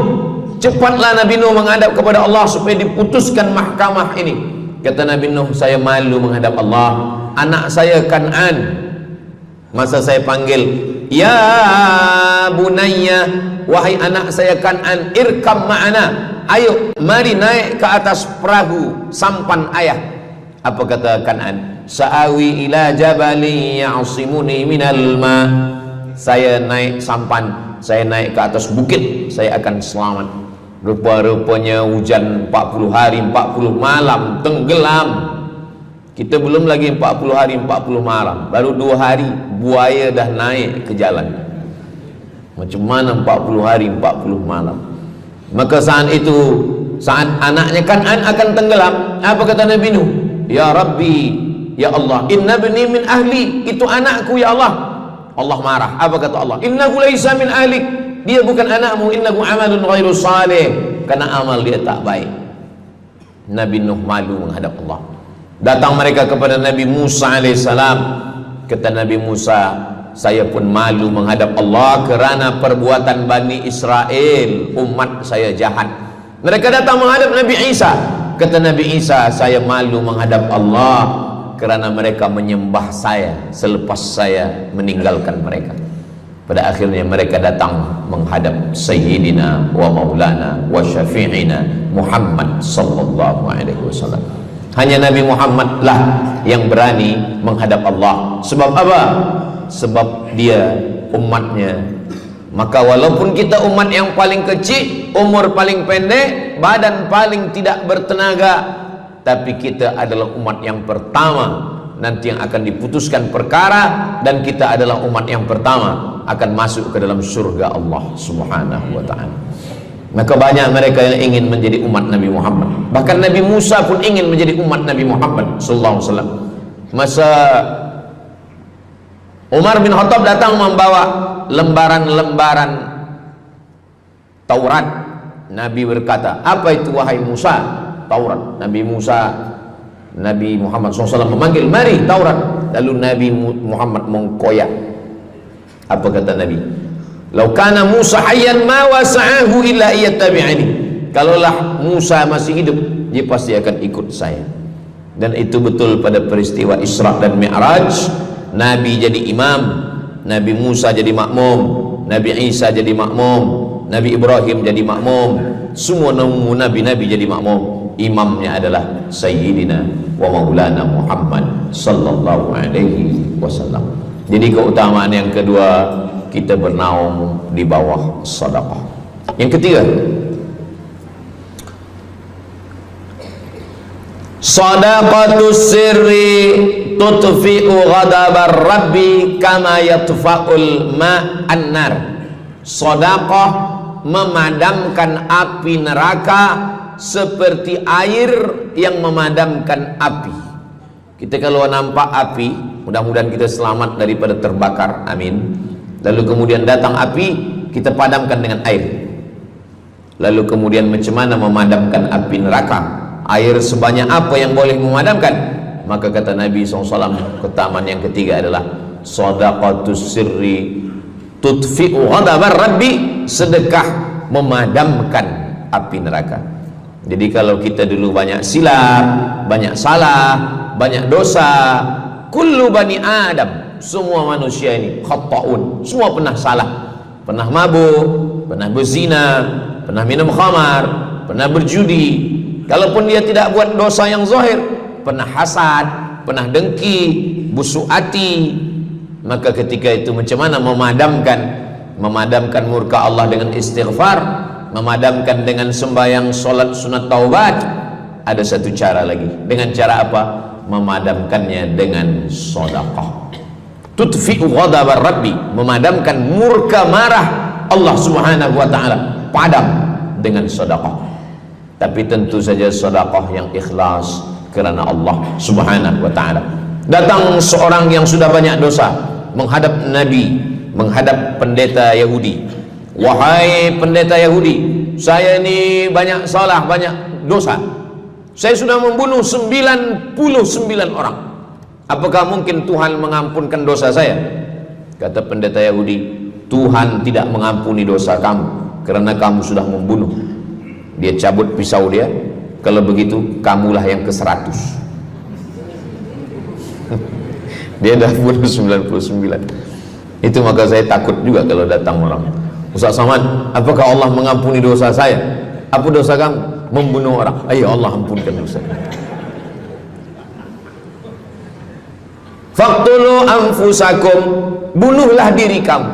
Cepatlah Nabi Nuh menghadap kepada Allah supaya diputuskan mahkamah ini. Kata Nabi Nuh, saya malu menghadap Allah. Anak saya Kan'an, masa saya panggil, ya bunayya, wahai anak saya Kan'an, irkam ma'ana, ayo mari naik ke atas perahu sampan ayah. Apa kata Kan'an? Sa'awi ila jabali ya'simuni minal ma, saya naik sampan, saya naik ke atas bukit, saya akan selamat. Rupa-rupanya hujan 40 hari 40 malam, tenggelam. Kita belum lagi 40 hari 40 malam, baru 2 hari buaya dah naik ke jalan. Macam mana 40 hari 40 malam? Maka saat itu, saat anaknya Kan'an akan tenggelam, apa kata Nabi Nuh? Ya Rabbi, ya Allah, inna bni min ahli, itu anakku ya Allah. Allah marah. Apa kata Allah? Innahu laisa min ahlik, dia bukan anakmu. Innahu amalun ghairu salih, karena amal dia tak baik. Nabi Nuh malu menghadap Allah. Datang mereka kepada Nabi Musa alaihissalam. Kata Nabi Musa, saya pun malu menghadap Allah kerana perbuatan Bani Israel, umat saya jahat. Mereka datang menghadap Nabi Isa. Kata Nabi Isa, saya malu menghadap Allah kerana mereka menyembah saya selepas saya meninggalkan mereka. Pada akhirnya mereka datang menghadap Sayyidina wa Maulana wa Syafi'ina Muhammad sallallahu alaihi wasallam. Hanya Nabi Muhammad lah yang berani menghadap Allah. Sebab apa? Sebab dia umatnya. Maka walaupun kita umat yang paling kecil, umur paling pendek, badan paling tidak bertenaga, tapi kita adalah umat yang pertama nanti yang akan diputuskan perkara, dan kita adalah umat yang pertama akan masuk ke dalam surga Allah Subhanahu wa ta'ala. Maka banyak mereka yang ingin menjadi umat Nabi Muhammad. Bahkan Nabi Musa pun ingin menjadi umat Nabi Muhammad sallallahu alaihi wasallam. Masa Umar bin Khattab datang membawa lembaran-lembaran Taurat, Nabi berkata, apa itu wahai Musa? Taurat. Nabi Muhammad SAW memanggil, mari Taurat. Lalu Nabi Muhammad mengkoyak. Apa kata Nabi? Lau kana Musa hayyan ma wasa'ahu illa iyattabi'ani. Kalaulah Musa masih hidup, dia pasti akan ikut saya. Dan itu betul pada peristiwa Isra dan Mi'raj. Nabi jadi imam, Nabi Musa jadi makmum, Nabi Isa jadi makmum, Nabi Ibrahim jadi makmum, semua nabi-nabi jadi makmum. Imamnya adalah Sayyidina wa Maulana Muhammad sallallahu alaihi wasallam. Jadi keutamaan yang kedua, kita bernaung di bawah sedekah. Yang ketiga, sadaqatus sirri tutfi'u ghadabar rabbi kama yatfa'ul ma'an nar. Sedekah memadamkan api neraka seperti air yang memadamkan api. Kita kalau nampak api, mudah-mudahan kita selamat daripada terbakar, amin. Lalu kemudian datang api, kita padamkan dengan air. Lalu kemudian macam mana memadamkan api neraka? Air sebanyak apa yang boleh memadamkan? Maka kata Nabi SAW, keutamaan yang ketiga adalah sadaqatus sirri tutfi'u ghadabar rabbi, sedekah memadamkan api neraka. Jadi kalau kita dulu banyak silap, banyak salah, banyak dosa. Kullu bani Adam, semua manusia ini khata'un, semua pernah salah, pernah mabuk, pernah berzina, pernah minum khamar, pernah berjudi. Kalaupun dia tidak buat dosa yang zahir, pernah hasad, pernah dengki, busuk hati. Maka ketika itu macam mana memadamkan murka Allah dengan istighfar, memadamkan dengan sembahyang, solat, sunat, taubat? Ada satu cara lagi. Dengan cara apa? Memadamkannya dengan sedekah. Tudfi'u ghadabar rabbi, memadamkan murka marah Allah subhanahu wa ta'ala, padam dengan sedekah. Tapi tentu saja sedekah yang ikhlas kerana Allah subhanahu wa ta'ala. Datang seorang yang sudah banyak dosa menghadap Nabi, menghadap pendeta Yahudi. Wahai pendeta Yahudi, saya ini banyak salah, banyak dosa. Saya sudah membunuh 99 orang. Apakah mungkin Tuhan mengampunkan dosa saya? Kata pendeta Yahudi, Tuhan tidak mengampuni dosa kamu kerana kamu sudah membunuh. Dia cabut pisau dia. Kalau begitu kamulah yang ke-100. Dia dah bunuh 99. Itu maka saya takut juga kalau datang orang, Ustaz Samad, apakah Allah mengampuni dosa saya? Apa dosa kamu? Membunuh orang. Ayo Allah ampunkan dosa. Faqtulu anfusakum, bunuhlah diri kamu.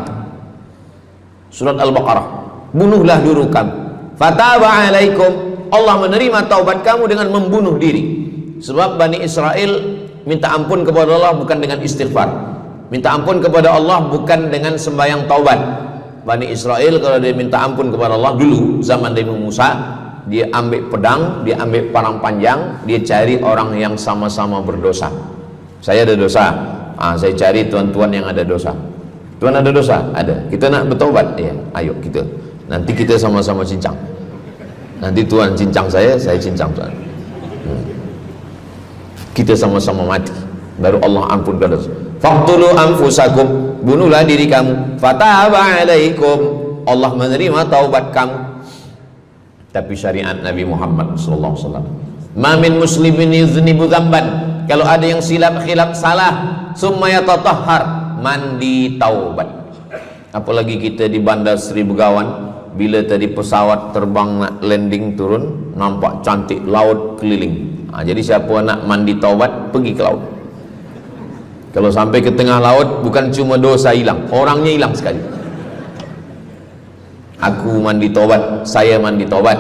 Surat Al-Baqarah. Bunuhlah diri kamu. Fataba alaikum, Allah menerima taubat kamu dengan membunuh diri. Sebab Bani Israel minta ampun kepada Allah bukan dengan istighfar, minta ampun kepada Allah bukan dengan sembahyang taubat. Bani Israel kalau dia minta ampun kepada Allah dulu zaman Nabi Musa, dia ambil pedang, dia ambil parang panjang, dia cari orang yang sama-sama berdosa. Saya ada dosa, saya cari tuan-tuan yang ada dosa. Tuan ada dosa? Ada. Kita nak bertaubat? Ya, ayo kita. Nanti kita sama-sama cincang. Nanti tuan cincang saya cincang tuan. Kita sama-sama mati, baru Allah ampunkan dosa. Faqtulu anfusakum, bunuhlah diri kamu. Fataba alaikum, Allah menerima taubat kamu. Tapi syariat Nabi Muhammad sallallahu alaihi wasallam, ma min muslimin yuznibu dzamban, kalau ada yang khilaf salah, summa yatatahhar, mandi taubat. Apalagi kita di Bandar Seri Begawan, bila tadi pesawat terbang nak landing turun, nampak cantik laut keliling. Jadi siapa nak mandi taubat, pergi ke laut. Kalau sampai ke tengah laut, bukan cuma dosa hilang, orangnya hilang sekali. Aku mandi taubat, saya mandi taubat.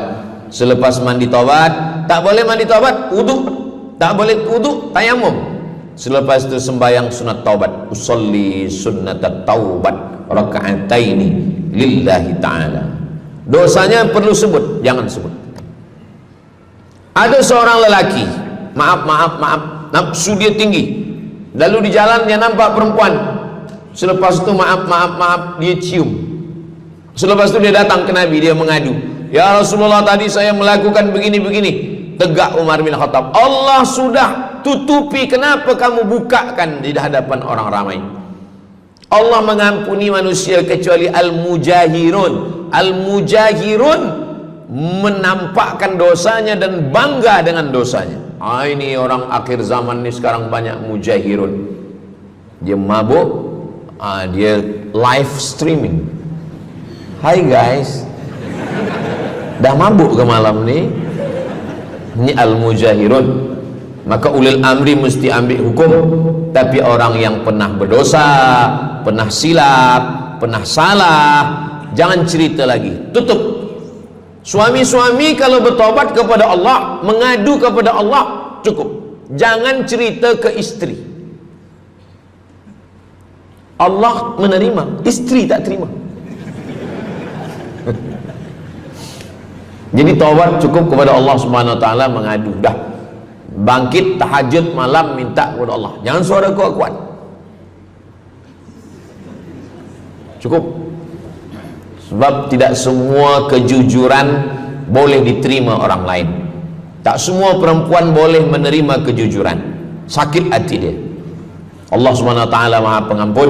Selepas mandi taubat, tak boleh mandi taubat, wudu. Tak boleh wudu, tayamum. Selepas itu sembahyang sunat taubat, usolli sunnatat taubat raka'ataini lillahi ta'ala. Dosanya perlu sebut, jangan sebut. Ada seorang lelaki, maaf, nafsu dia tinggi. Lalu di jalan dia nampak perempuan. Selepas itu maaf, dia cium. Selepas itu dia datang ke Nabi, dia mengadu, ya Rasulullah, tadi saya melakukan begini. Tegak Umar bin Khattab, Allah sudah tutupi, kenapa kamu bukakan di hadapan orang ramai? Allah mengampuni manusia kecuali al-mujahirun. Al-mujahirun menampakkan dosanya dan bangga dengan dosanya. Ini orang akhir zaman ini sekarang banyak mujahirun. Dia mabuk, dia live streaming. Hai guys, dah mabuk ke malam ni? Ini al-mujahirun. Maka ulil amri mesti ambil hukum. Tapi orang yang pernah berdosa, pernah silap, pernah salah, jangan cerita lagi, tutup. Suami-suami kalau bertobat kepada Allah, mengadu kepada Allah, cukup. Jangan cerita ke istri. Allah menerima, istri tak terima. Jadi taubat cukup kepada Allah Subhanahu wa taala, mengadu dah. Bangkit tahajud malam minta kepada Allah. Jangan suara kuat-kuat. Cukup. Sebab tidak semua kejujuran boleh diterima orang lain. Tak semua perempuan boleh menerima kejujuran. Sakit hati dia. Allah Subhanahu wa taala Maha Pengampun.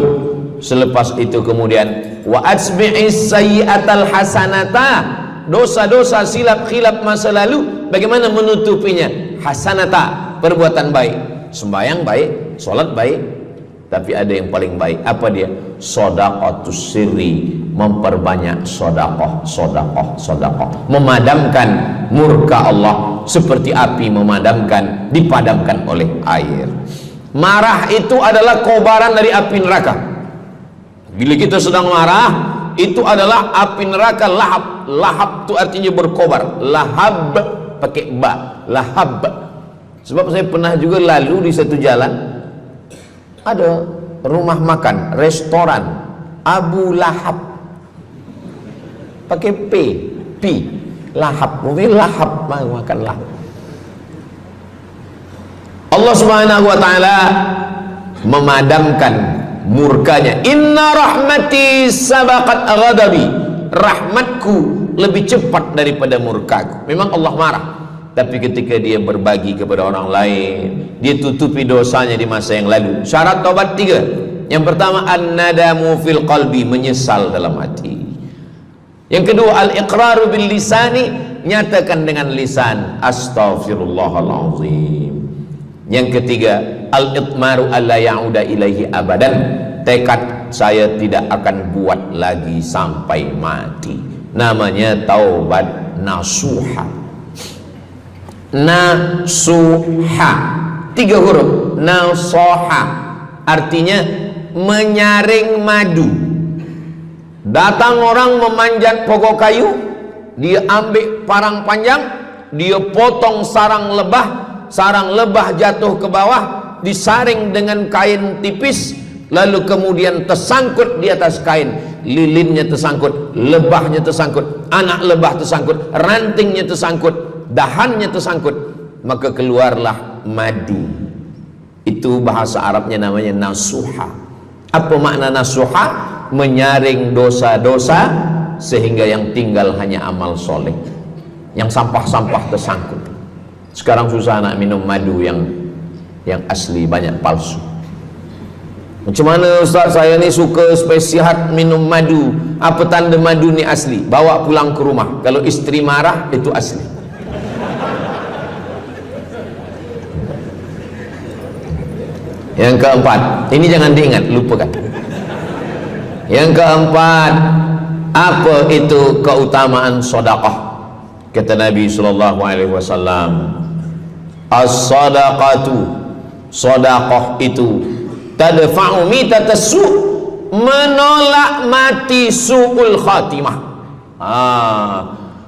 Selepas itu kemudian wa asbi'is sayyi'atal hasanata, dosa-dosa silap khilaf masa lalu bagaimana menutupinya? Hasanata, perbuatan baik. sembahyang baik, sholat baik, tapi ada yang paling baik. Apa dia? Shadaqatus sirri, memperbanyak sedekah, sedekah, sedekah, memadamkan murka Allah seperti api dipadamkan oleh air. Marah itu adalah kobaran dari api neraka. Bila kita sedang marah, itu adalah api neraka lahab. Lahab itu artinya berkobar. Lahab pakai ba, lahab. Sebab saya pernah juga lalu di satu jalan, ada rumah makan, restoran Abu Lahab, pakai P, lahab, mungkin lahab, makan lahab. Allah Subhanahu wa taala memadamkan murkanya. Inna rahmati sabaqat ghadabi, rahmatku lebih cepat daripada murkaku. Memang Allah marah, tapi ketika dia berbagi kepada orang lain, dia tutupi dosanya di masa yang lalu. Syarat taubat 3. Yang pertama, an-nadamu fil qalbi, menyesal dalam hati. Yang kedua, al-iqraru bil lisani, nyatakan dengan lisan, astaghfirullahalazim. Yang ketiga, al-itmaru alla ya'uda ilaihi abadan, tekad saya tidak akan buat lagi sampai mati. Namanya taubat nasuha. Nasuha, 3 huruf. Nasoha artinya menyaring madu. Datang orang memanjat pokok kayu, dia ambil parang panjang, dia potong sarang lebah jatuh ke bawah, disaring dengan kain tipis, lalu kemudian tersangkut di atas kain. Lilinnya tersangkut, lebahnya tersangkut, anak lebah tersangkut, rantingnya tersangkut, dahannya tersangkut, maka keluarlah madu. Itu bahasa Arabnya namanya nasuha. Apa makna nasuha? Menyaring dosa-dosa sehingga yang tinggal hanya amal soleh, yang sampah-sampah tersangkut. Sekarang susah nak minum madu yang asli, banyak palsu. Macam mana Ustaz, saya ni suka spesial minum madu, apa tanda madu ni asli? Bawa pulang ke rumah, kalau istri marah itu asli. Yang keempat, ini jangan diingat, lupakan. Yang keempat, apa itu keutamaan sedekah? Kata Nabi sallallahu alaihi wasallam, as-sadaqatu, sedekah itu tadfa'u mitatassu, menolak mati su'ul khatimah.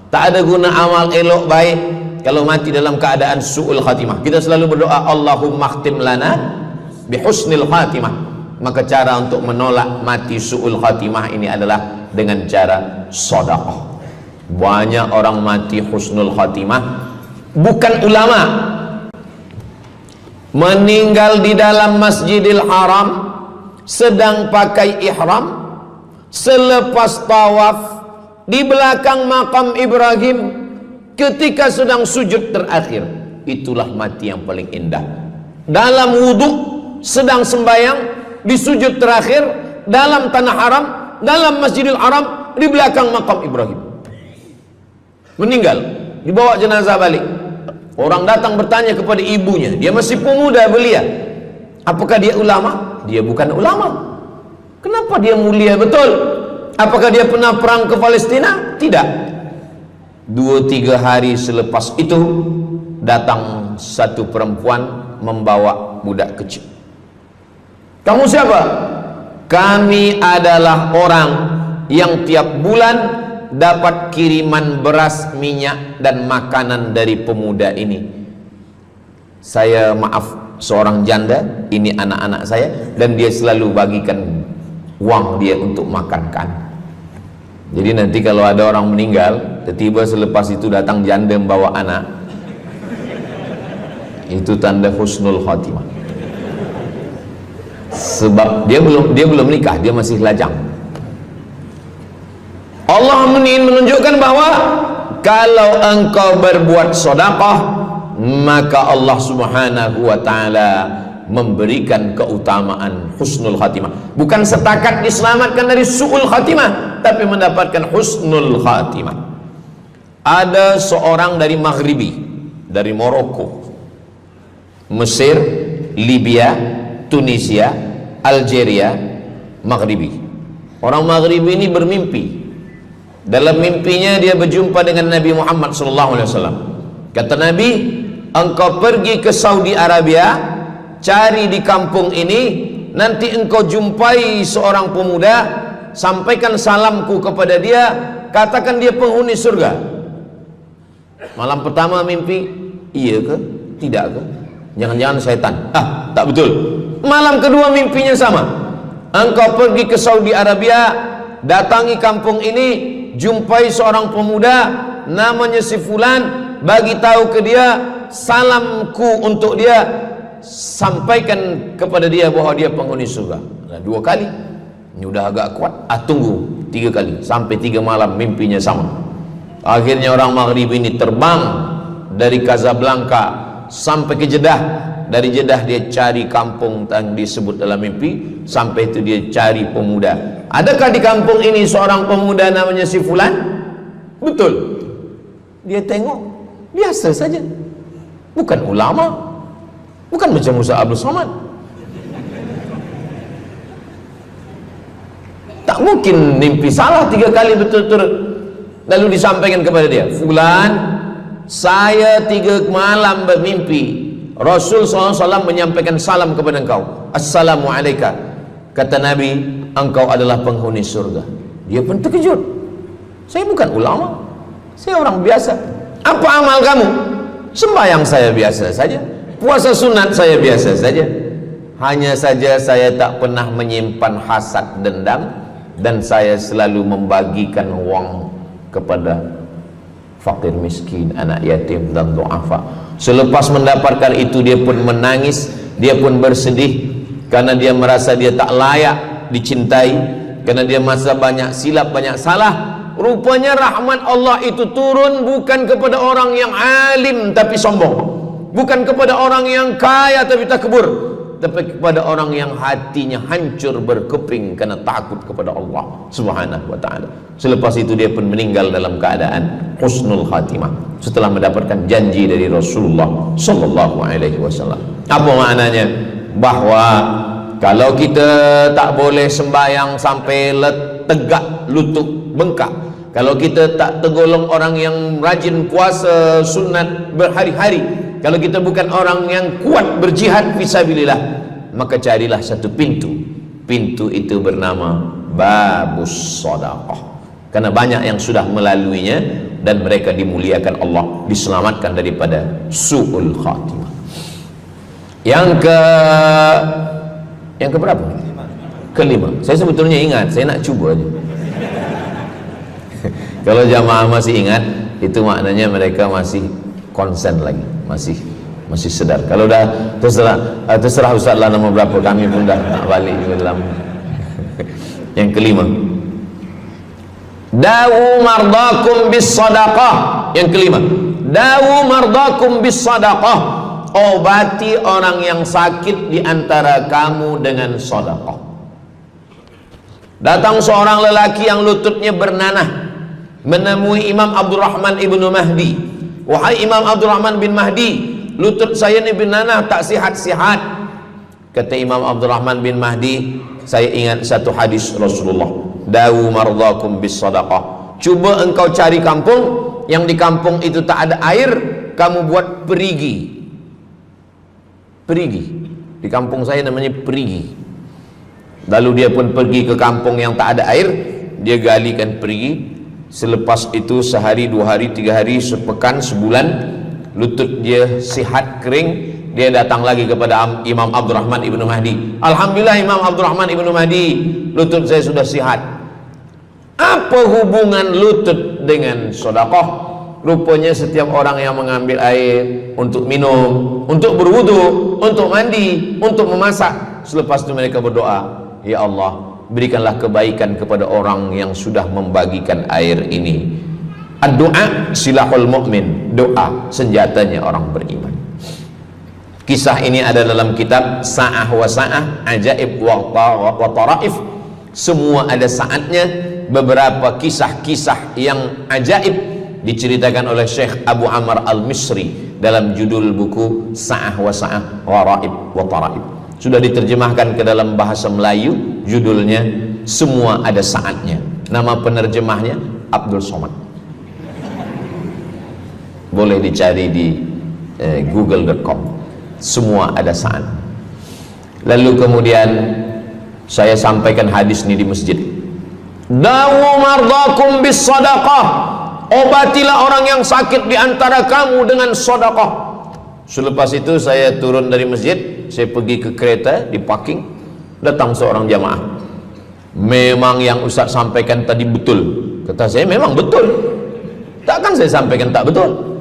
Tak ada guna amal elok baik kalau mati dalam keadaan su'ul khatimah. Kita selalu berdoa, Allahumma khtim lana bihusnil khatimah. Maka cara untuk menolak mati su'ul khatimah ini adalah dengan cara sedekah. Banyak orang mati husnul khatimah, bukan ulama, meninggal di dalam Masjidil Haram sedang pakai ihram, selepas tawaf di belakang makam Ibrahim ketika sedang sujud terakhir. Itulah mati yang paling indah. Dalam wudhu sedang sembahyang, di sujud terakhir dalam tanah haram, dalam Masjidil Haram, di belakang makam Ibrahim. Meninggal, dibawa jenazah balik. Orang datang bertanya kepada ibunya, dia masih pemuda belia, apakah dia ulama? Dia bukan ulama. Kenapa dia mulia betul? Apakah dia pernah perang ke Palestina? Tidak. 2-3 hari selepas itu datang satu perempuan membawa budak kecil. Kamu siapa? Kami adalah orang yang tiap bulan dapat kiriman beras, minyak dan makanan dari pemuda ini. Saya maaf, seorang janda, ini anak-anak saya, dan dia selalu bagikan uang dia untuk makan kan. Jadi nanti kalau ada orang meninggal, tiba-tiba selepas itu datang janda membawa anak, itu tanda husnul khatimah. Sebab dia belum nikah, dia masih lajang. Allah menunjukkan bahwa kalau engkau berbuat sedekah, maka Allah Subhanahu wa taala memberikan keutamaan husnul khatimah. Bukan setakat diselamatkan dari su'ul khatimah, tapi mendapatkan husnul khatimah. Ada seorang dari Maghribi, dari Maroko, Mesir, Libya, Tunisia, Algeria, Maghribi. Orang Maghribi ini bermimpi. Dalam mimpinya dia berjumpa dengan Nabi Muhammad SAW. Kata Nabi, engkau pergi ke Saudi Arabia, cari di kampung ini, nanti engkau jumpai seorang pemuda, sampaikan salamku kepada dia, katakan dia penghuni surga. Malam pertama mimpi, iya ke? Tidak ke? Jangan-jangan syaitan. Tak betul. Malam kedua mimpinya sama. Engkau pergi ke Saudi Arabia, datangi kampung ini, jumpai seorang pemuda namanya si fulan, bagi tahu ke dia, salamku untuk dia, sampaikan kepada dia bahwa dia penghuni surga. Nah, 2 kali. Ini udah agak kuat. Tunggu 3 kali, sampai 3 malam mimpinya sama. Akhirnya orang Maghrib ini terbang dari Casablanca sampai ke Jeddah. Dari Jeddah dia cari kampung yang disebut dalam mimpi. Sampai itu dia cari pemuda. Adakah di kampung ini seorang pemuda namanya si fulan? Betul. Dia tengok, biasa saja. Bukan ulama, bukan macam Musa Abdul Somad. Tak mungkin mimpi salah 3 kali betul-betul. Lalu disampaikan kepada dia, fulan, saya 3 malam bermimpi Rasul SAW menyampaikan salam kepada engkau. Assalamualaikum. Kata Nabi, engkau adalah penghuni surga. Dia pun terkejut. Saya bukan ulama, saya orang biasa. Apa amal kamu? Sembahyang saya biasa saja, puasa sunat saya biasa saja. Hanya saja saya tak pernah menyimpan hasad dendam, dan saya selalu membagikan uang kepada fakir miskin, anak yatim dan du'afa. Selepas mendapatkan itu dia pun menangis, dia pun bersedih karena dia merasa dia tak layak dicintai, karena dia merasa banyak silap, banyak salah. Rupanya rahmat Allah itu turun bukan kepada orang yang alim tapi sombong, bukan kepada orang yang kaya tapi takbur, tapi kepada orang yang hatinya hancur berkeping karena takut kepada Allah Subhanahu wa ta'ala. Selepas itu dia pun meninggal dalam keadaan husnul khatimah setelah mendapatkan janji dari Rasulullah sallallahu alaihi wasallam. Apa maknanya? Bahwa kalau kita tak boleh sembahyang sampai tegak lutut bengkak, kalau kita tak tergolong orang yang rajin puasa sunat berhari-hari, kalau kita bukan orang yang kuat berjihad fisabilillah, maka carilah satu pintu. Pintu itu bernama babus sedekah. Karena banyak yang sudah melaluinya dan mereka dimuliakan Allah, diselamatkan daripada su'ul khatimah. Yang ke berapa? Kelima. Saya sebetulnya ingat, saya nak cuba aja. Kalau jamaah masih ingat, itu maknanya mereka masih konsen lagi, masih sedar. Kalau dah terserah Ustaz lah nama berapa, kami pun dah nak balik ke dalam. Yang kelima, dawu mardakum bis sadaqah. Yang kelima, dawu mardakum bis sadaqah. Obati orang yang sakit di antara kamu dengan sedekah. Datang seorang lelaki yang lututnya bernanah menemui Imam Abdurrahman ibnu Mahdi. Wahai Imam Abdurrahman bin Mahdi, lutut saya ni bernanah tak sihat-sihat. Kata Imam Abdurrahman bin Mahdi, saya ingat satu hadis Rasulullah, dawu mardakum bis sadaqah. Cuba engkau cari kampung yang di kampung itu tak ada air, kamu buat perigi. Perigi, di kampung saya namanya perigi. Lalu dia pun pergi ke kampung yang tak ada air, dia galikan perigi. Selepas itu sehari, 2 hari, 3 hari, sepekan, sebulan, lutut dia sihat kering. Dia datang lagi kepada Imam Abdurrahman ibnu Mahdi. Alhamdulillah Imam Abdurrahman ibnu Mahdi, lutut saya sudah sihat. Apa hubungan lutut dengan sedekah? Rupanya setiap orang yang mengambil air untuk minum, untuk berwudu, untuk mandi, untuk memasak, selepas itu mereka berdoa, ya Allah, berikanlah kebaikan kepada orang yang sudah membagikan air ini. Ad-du'a silahul mu'min, doa senjatanya orang beriman. Kisah ini ada dalam kitab Sa'ah wa Sa'ah, Ajaib wa Taraif. Semua ada saatnya. Beberapa kisah-kisah yang ajaib diceritakan oleh Syekh Abu Amr Al-Misri dalam judul buku Sa'ah wa Sa'ah Gharaib wa Taraib. Sudah diterjemahkan ke dalam bahasa Melayu, judulnya Semua Ada Saatnya. Nama penerjemahnya Abdul Somad. Boleh dicari di google.com. Semua ada saat. Lalu kemudian saya sampaikan hadis ini di masjid. Dawu mardakum bis sadaqah. Obatilah orang yang sakit di antara kamu dengan sedekah. Selepas itu saya turun dari masjid, saya pergi ke kereta, di parking, datang seorang jamaah. Memang yang Ustaz sampaikan tadi betul. Kata saya, memang betul. Takkan saya sampaikan tak betul?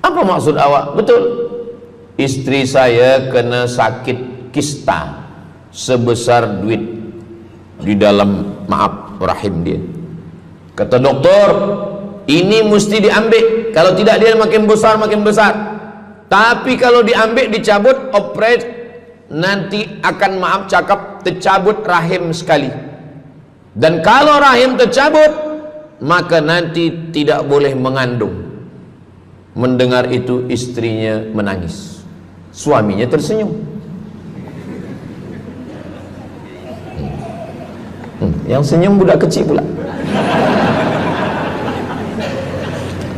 Apa maksud awak? Betul. Istri saya kena sakit kista sebesar duit di dalam, maaf, rahim dia. Kata doktor, ini mesti diambil, kalau tidak dia makin besar makin besar. Tapi kalau diambil, dicabut, operate, nanti akan, maaf cakap, tercabut rahim sekali. Dan kalau rahim tercabut, maka nanti tidak boleh mengandung. Mendengar itu istrinya menangis, suaminya tersenyum. Yang senyum budak kecil pula.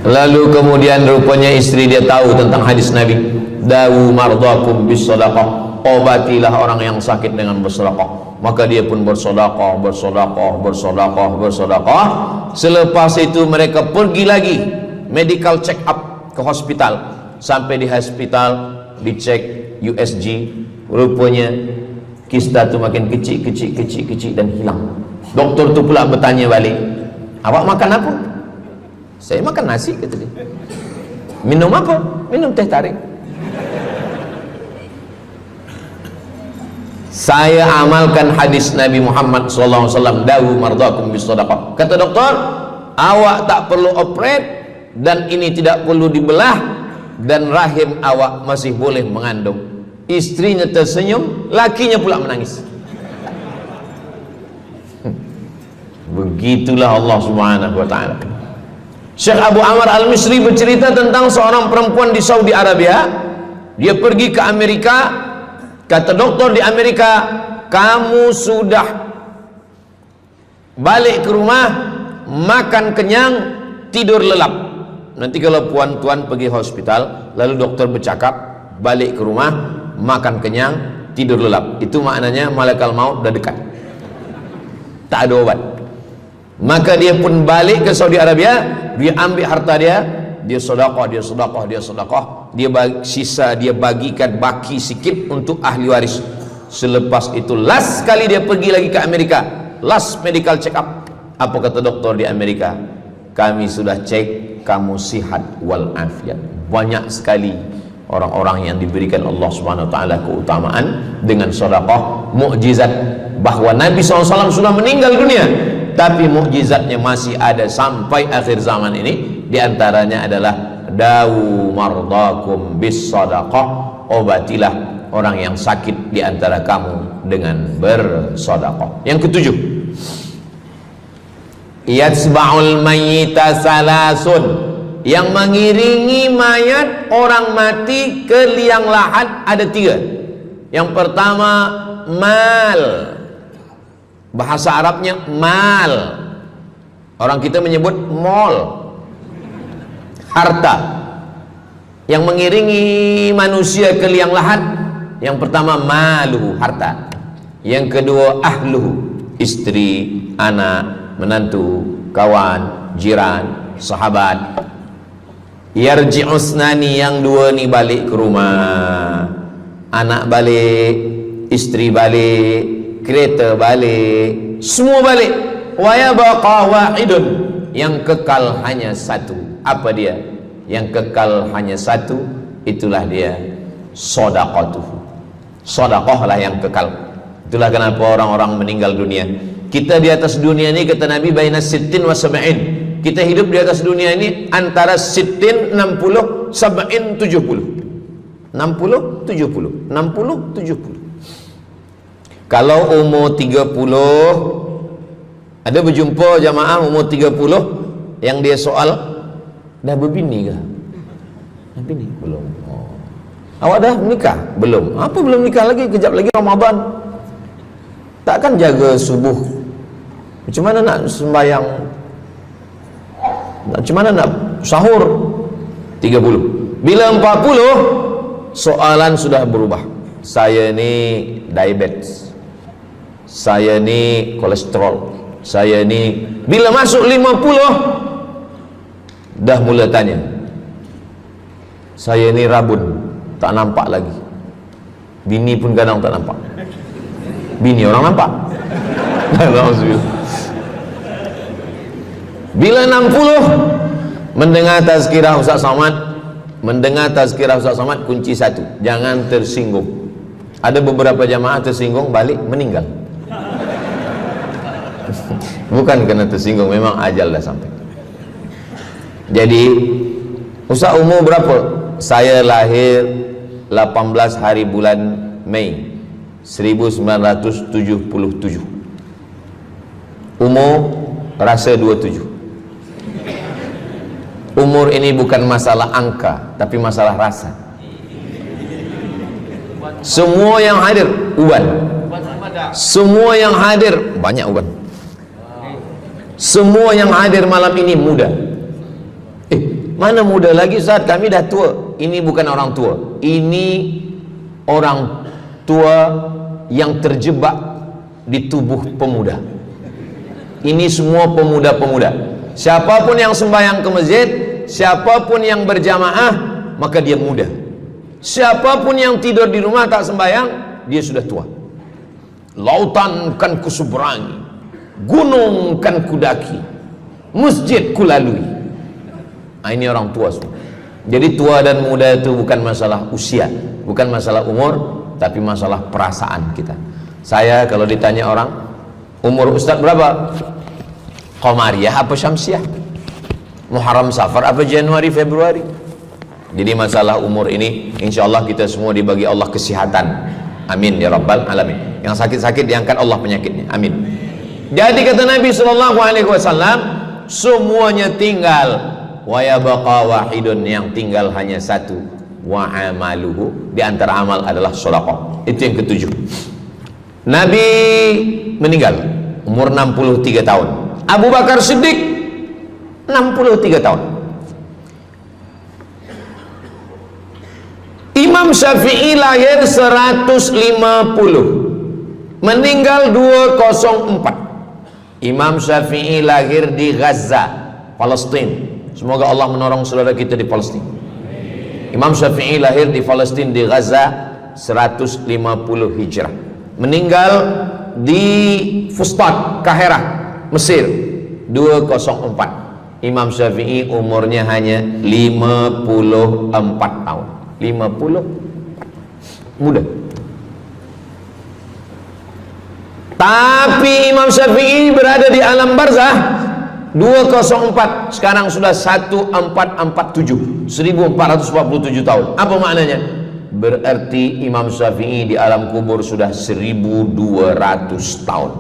Lalu kemudian rupanya istri dia tahu tentang hadis Nabi, dawu mardakum bis sadaqah. Obatilah orang yang sakit dengan bersedekah. Maka dia pun bersedekah, bersedekah, bersedekah, bersedekah. Selepas itu mereka pergi lagi medical check up ke hospital. Sampai di hospital dicek USG, rupanya kista itu makin kecil, kecil, kecil, kecil dan hilang. Doktor tu pula bertanya balik, awak makan apa? Saya makan nasi, kata dia. Minum apa? Minum teh tarik. Saya amalkan hadis Nabi Muhammad SAW, dawu mardakum bis sadaqah. Kata doktor, awak tak perlu operate dan ini tidak perlu dibelah, dan rahim awak masih boleh mengandung. Istrinya tersenyum, lakinya pula menangis. Begitulah Allah Subhanahu wa taala. Syekh Abu Amr Al-Misri bercerita tentang seorang perempuan di Saudi Arabia. Dia pergi ke Amerika. Kata doktor di Amerika, kamu sudah balik ke rumah, makan kenyang, tidur lelap. Nanti kalau puan-tuan pergi hospital, lalu dokter bercakap, balik ke rumah, makan kenyang, tidur lelap, itu maknanya malaikat maut dah dekat, tak ada obat. Maka dia pun balik ke Saudi Arabia, dia ambil harta dia, dia sedekah, dia sedekah, dia sedekah, dia sisa dia bagikan baki sikit untuk ahli waris. Selepas itu last kali dia pergi lagi ke Amerika, last medical check up. Apa kata doktor di Amerika? Kami sudah cek, kamu sihat wal afiat. Banyak sekali orang-orang yang diberikan Allah Subhanahu wa taala keutamaan dengan sedekah, mukjizat bahwa Nabi SAW sudah meninggal dunia, tapi mukjizatnya masih ada sampai akhir zaman ini. Di antaranya adalah dawu mardakum bis sadaqah, obatilah orang yang sakit di antara kamu dengan bersedekah. Yang ketujuh, yatsba'ul mayyita salasun, yang mengiringi mayat orang mati ke liang lahat ada tiga. Yang pertama mal, bahasa Arabnya mal, orang kita menyebut mall, harta. Yang mengiringi manusia ke liang lahat, yang pertama maluhu, harta. Yang kedua ahluhu, istri, anak, menantu, kawan, jiran, sahabat. Yarji'usnani, yang dua ni balik ke rumah, anak balik, istri balik, kereta balik, semua balik. Wa yabqa wahidun, yang kekal hanya satu. Apa dia? Yang kekal hanya satu, itulah dia sedekatuhu. Sedekahlah yang kekal. Itulah kenapa orang-orang meninggal dunia. Kita di atas dunia ini, kata Nabi, baina sittin wa sab'in. Kita hidup di atas dunia ini antara sittin, 60, sab'in, 70. 60, 70, 60, 70. Kalau umur 30, ada berjumpa jamaah umur 30 yang dia soal, dah berbini ke? Nabi ni belum. Oh. Awak dah menikah? Belum. Apa belum nikah lagi? Kejap lagi Ramadan. Takkan jaga subuh? Macam mana nak sembahyang? Macam mana nak sahur? 30. Bila 40, soalan sudah berubah. Saya ni diabetes, saya ni kolesterol, saya ni. Bila masuk 50, dah mula tanya, saya ni rabun, tak nampak lagi. Bini pun kadang tak nampak. Bini orang nampak. Bila 60, mendengar tazkirah Ustaz Somad, kunci satu, jangan tersinggung. Ada beberapa jamaah tersinggung, balik meninggal. Bukan kerana tersinggung, memang ajal dah sampai. Jadi Ustaz umur berapa? Saya lahir 18 hari bulan Mei 1977. Umur rasa 27. Umur ini bukan masalah angka, tapi masalah rasa. Semua yang hadir uban, semua yang hadir banyak uban, semua yang hadir malam ini muda. Mana muda lagi Ustaz? Kami dah tua. Ini bukan orang tua, ini orang tua yang terjebak di tubuh pemuda. Ini semua pemuda-pemuda. Siapapun yang sembahyang ke masjid, siapapun yang berjamaah, maka dia muda. Siapapun yang tidur di rumah tak sembahyang, dia sudah tua. Lautan kan kuseberangi, gunung kan kudaki, masjid kulalui. Ini orang tua semua. Jadi tua dan muda itu bukan masalah usia, bukan masalah umur, tapi masalah perasaan kita. Saya kalau ditanya orang, umur Ustaz berapa? Qamariyah apa Syamsiah? Muharram Safar apa Januari Februari? Jadi masalah umur ini insyaallah kita semua dibagi Allah kesihatan. Amin ya rabbal alamin. Yang sakit-sakit diangkat Allah penyakitnya. Amin. Jadi kata Nabi sallallahu alaihi wasallam, semuanya tinggal, wa yabqa wahidun, yang tinggal hanya satu, wa amaluhu, di antara amal adalah sedekah. Itu yang ketujuh. Nabi meninggal umur 63 tahun. Abu Bakar Siddiq 63 tahun. Imam Syafi'i lahir 150, meninggal 204. Imam Syafi'i lahir di Gaza, Palestina. Semoga Allah menolong saudara kita di Palestina. Imam Syafi'i lahir di Palestina, di Gaza 150 Hijrah. Meninggal di Fustat, Kahirah, Mesir 204. Imam Syafi'i umurnya hanya 54 tahun. 50, muda. Tapi Imam Syafi'i berada di alam barzah 204, sekarang sudah 1447, 1447 tahun. Apa maknanya? Berarti Imam Syafi'i di alam kubur sudah 1200 tahun.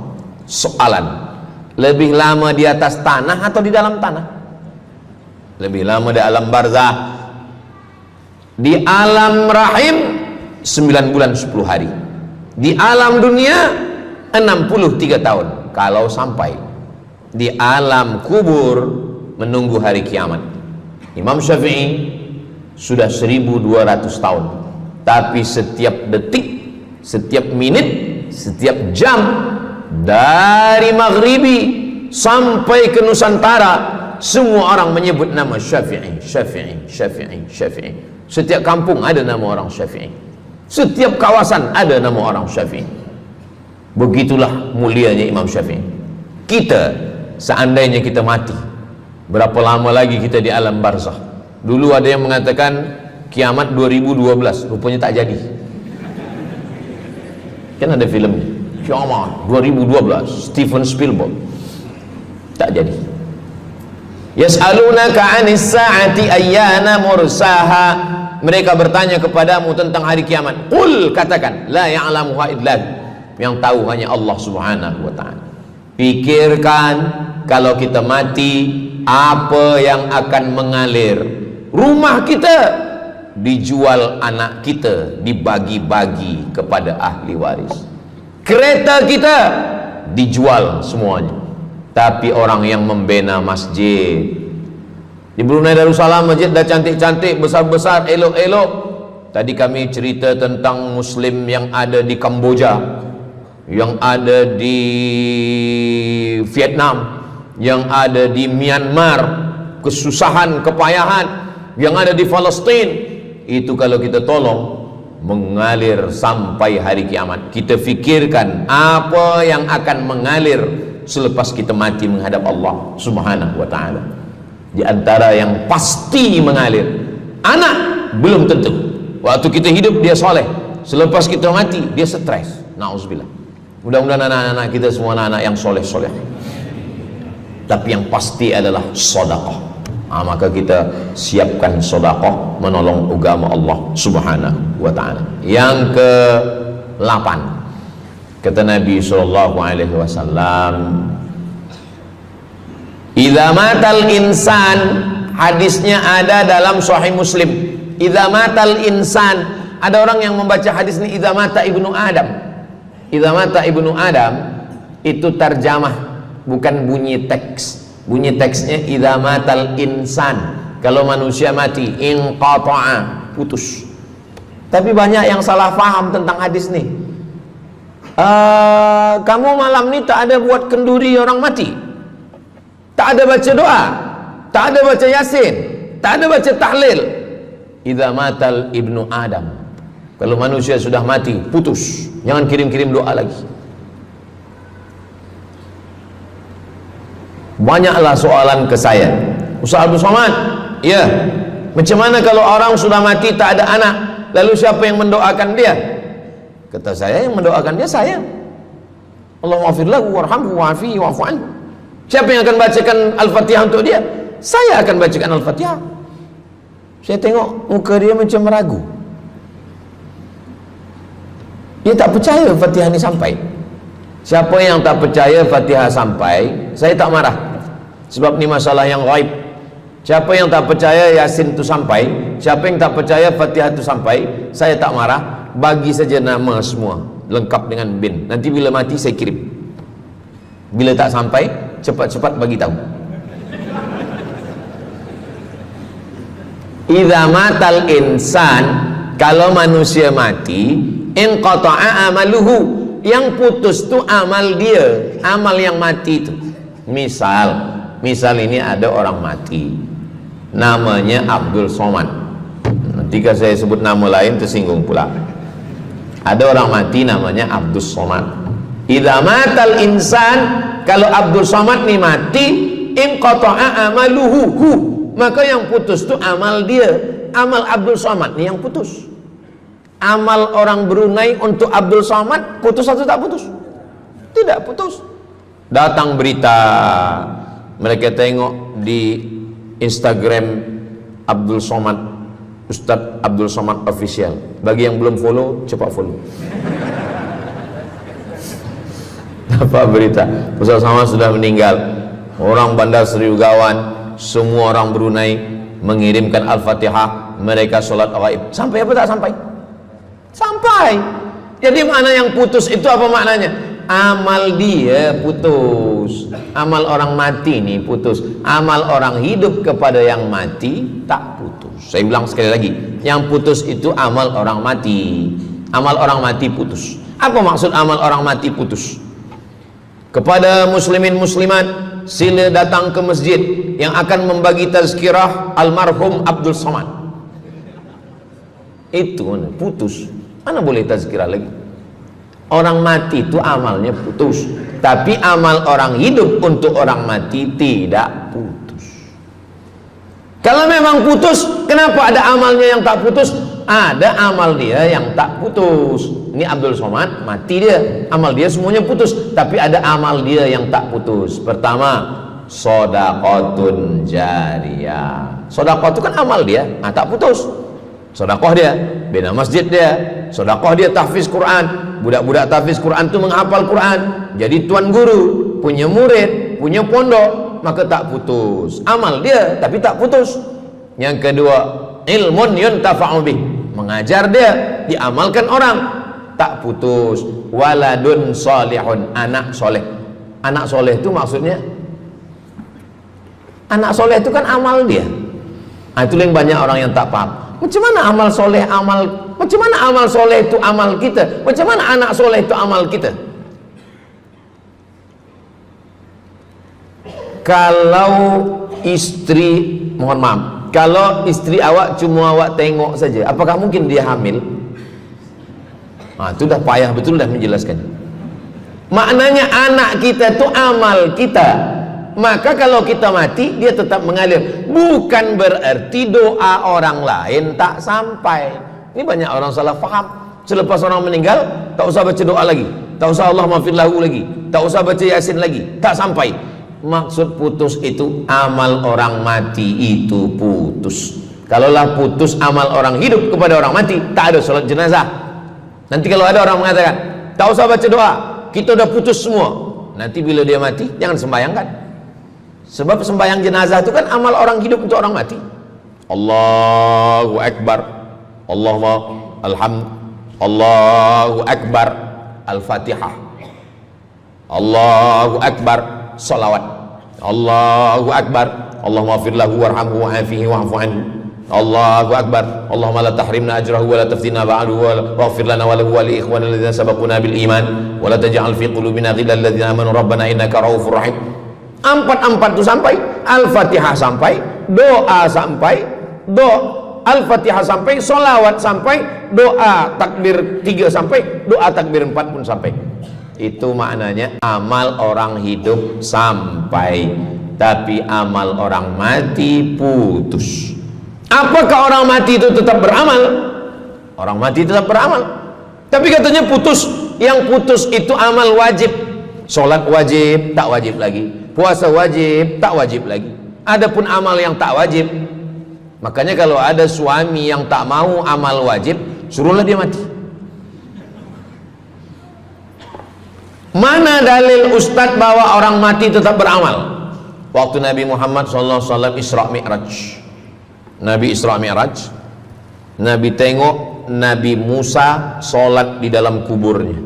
Soalan, lebih lama di atas tanah atau di dalam tanah? Lebih lama di alam barzah. Di alam rahim 9 bulan 10 hari. Di alam dunia 63 tahun kalau sampai. Di alam kubur menunggu hari kiamat. Imam Syafi'i sudah 1200 tahun. Tapi setiap detik, setiap menit, setiap jam, dari maghribi sampai ke Nusantara, semua orang menyebut nama Syafi'i, Syafi'i, Syafi'i, Syafi'i. Setiap kampung ada nama orang Syafi'i, setiap kawasan ada nama orang Syafi'i. Begitulah mulianya Imam Syafi'i. Kita, seandainya kita mati, berapa lama lagi kita di alam barzah? Dulu ada yang mengatakan kiamat 2012, rupanya tak jadi. Kan ada filmnya, kiamat 2012, Steven Spielberg. Tak jadi. Yas'alunaka 'anis sa'ati ayyana mursaha. Mereka bertanya kepadamu tentang hari kiamat. Qul, katakan, la ya'lamuha illa, yang tahu hanya Allah Subhanahu wa ta'ala. Pikirkan, kalau kita mati, apa yang akan mengalir? Rumah kita dijual anak kita, dibagi-bagi kepada ahli waris. Kereta kita dijual semuanya. Tapi orang yang membina masjid di Brunei Darussalam, masjid dah cantik-cantik, besar-besar, elok-elok. Tadi kami cerita tentang Muslim yang ada di Kamboja, yang ada di Vietnam, yang ada di Myanmar, kesusahan, kepayahan, yang ada di Palestin. Itu kalau kita tolong, mengalir sampai hari kiamat. Kita fikirkan apa yang akan mengalir selepas kita mati menghadap Allah Subhanahu wa ta'ala. Di antara yang pasti mengalir, anak belum tentu. Waktu kita hidup dia soleh, selepas kita mati dia stres. Na'udzubillah. Mudah-mudahan anak-anak kita semua anak-anak yang soleh-soleh. Tapi yang pasti adalah sedekah. Maka kita siapkan sedekah menolong agama Allah Subhanahu wa ta'ala. Yang ke-8, kata Nabi sallallahu alaihi wasallam, idza matal insan, hadisnya ada dalam Sahih Muslim. Idza matal insan, ada orang yang membaca hadis ini idza mata ibnu Adam. Idza mata ibnu Adam itu terjemah, bukan bunyi teks. Bunyi teksnya idza matal insan, kalau manusia mati, inqata'a, putus. Tapi banyak yang salah faham tentang hadis nih. Kamu malam ni tak ada buat kenduri orang mati, tak ada baca doa, tak ada baca yasin, tak ada baca tahlil. Idza matal ibnu Adam, kalau manusia sudah mati, putus. Jangan kirim-kirim doa lagi. Banyaklah soalan ke saya, Ustaz Abdul Somad, ya, macam mana kalau orang sudah mati tak ada anak, lalu siapa yang mendoakan dia? Kata saya, yang mendoakan dia saya. Allahumma ighfir lahu warhamhu wa'afihi wa'fu anhu. Siapa yang akan bacakan Al-Fatihah untuk dia? Saya akan bacakan Al-Fatihah. Saya tengok muka dia macam meragu, dia tak percaya Fatihah ini sampai. Siapa yang tak percaya Fatihah sampai, saya tak marah, sebab ni masalah yang gaib. Siapa yang tak percaya Yasin itu sampai, siapa yang tak percaya Fatihah itu sampai, saya tak marah. Bagi saja nama semua lengkap dengan bin. Nanti bila mati saya kirim. Bila tak sampai, cepat-cepat bagi tahu. Idza matal insan, kalau manusia mati, inqata'a amaluhu, yang putus tu amal dia, amal yang mati itu. Misal ini ada orang mati, namanya Abdul Somad. Nanti kalau saya sebut nama lain tersinggung pula. Ada orang mati namanya Abdul Somad. Idza matal insan, kalau Abdul Somad ni mati, inqata'a amaluhu, maka yang putus tu amal dia. Amal Abdul Somad ni yang putus. Amal orang Brunei untuk Abdul Somad putus atau tak putus? Tidak putus. Datang berita, mereka tengok di Instagram Abdul Somad, Ustadz Abdul Somad Official. Bagi yang belum follow, cepat follow. Dapat berita Ustadz Somad sudah meninggal. Orang Bandar Seri Begawan, semua orang Brunei mengirimkan Al-Fatihah, mereka sholat gaib. Sampai apa tak sampai? Sampai. Jadi mana yang putus itu apa maknanya? Amal dia putus, amal orang mati nih putus, amal orang hidup kepada yang mati tak putus. Saya bilang sekali lagi, yang putus itu amal orang mati. Amal orang mati putus. Apa maksud amal orang mati putus? Kepada muslimin muslimat, sila datang ke masjid yang akan membagi tazkirah almarhum Abdul Somad. Itu mana putus, mana boleh tazkirah lagi. Orang mati itu amalnya putus, tapi amal orang hidup untuk orang mati tidak putus. Kalau memang putus, kenapa ada amalnya yang tak putus? Ada amal dia yang tak putus. Ini Abdul Somad mati dia, amal dia semuanya putus, tapi ada amal dia yang tak putus. Pertama, shadaqatun jariyah. Sedekah itu kan amal dia, tak putus. Sedekah dia bina masjid dia, sedekah dia tahfiz Quran. Budak-budak tahfiz Quran itu menghafal Quran, jadi tuan guru, punya murid, punya pondok, maka tak putus. Amal dia tapi tak putus. Yang kedua, ilmun yuntafa'u bih, mengajar dia, diamalkan orang, tak putus. Waladun solihun, anak soleh. Anak soleh itu maksudnya, anak soleh itu kan amal dia. Nah, itu yang banyak orang yang tak paham. Macam mana amal soleh, macam mana amal soleh itu amal kita? Macam mana anak soleh itu amal kita? Kalau istri, mohon maaf, kalau istri awak cuma awak tengok saja, apakah mungkin dia hamil? Nah, itu dah payah betul dah menjelaskan. Maknanya anak kita itu amal kita. Maka kalau kita mati, dia tetap mengalir. Bukan berarti doa orang lain tak sampai. Ini banyak orang salah faham. Selepas orang meninggal, tak usah baca doa lagi, tak usah Allah maafir lahu lagi, tak usah baca Yasin lagi, tak sampai. Maksud putus itu amal orang mati itu putus. Kalaulah putus amal orang hidup kepada orang mati, tak ada salat jenazah. Nanti kalau ada orang mengatakan tak usah baca doa, kita udah putus semua, nanti bila dia mati jangan sembayangkan. Sebab sembayang jenazah itu kan amal orang hidup untuk orang mati. Allahu Akbar, Allahumma alhamd, Allahu Akbar, Al-Fatihah, Allahu Akbar, salawat, Allahu Akbar, Allahumma maghfir lahu warhamhu wa'afihi wa'fu anhu, Allahu Akbar, Allahumma la tahrimna ajrahu wa la taftina ba'dahu wa waghfir lana wa lahu wa li ikhwanina alladhina sabaquna bil iman wa la taj'al fi qulubina ghillan lil ladzina amanu rabbana innaka ra'ufur rahim. Empat itu sampai, Al-Fatihah sampai, doa sampai, Al-Fatihah sampai, solawat sampai, doa takbir 3 sampai, doa takbir 4 pun sampai. Itu maknanya amal orang hidup sampai, tapi amal orang mati putus. Apakah orang mati itu tetap beramal? Orang mati tetap beramal, tapi katanya putus. Yang putus itu amal wajib. Sholat wajib, tak wajib lagi. Puasa wajib, tak wajib lagi. Adapun amal yang tak wajib, makanya kalau ada suami yang tak mau amal wajib, suruhlah dia mati. Mana dalil ustadz bahwa orang mati tetap beramal? Waktu Nabi Muhammad SAW Isra Mi'raj, Nabi Isra Mi'raj, Nabi tengok Nabi Musa sholat di dalam kuburnya,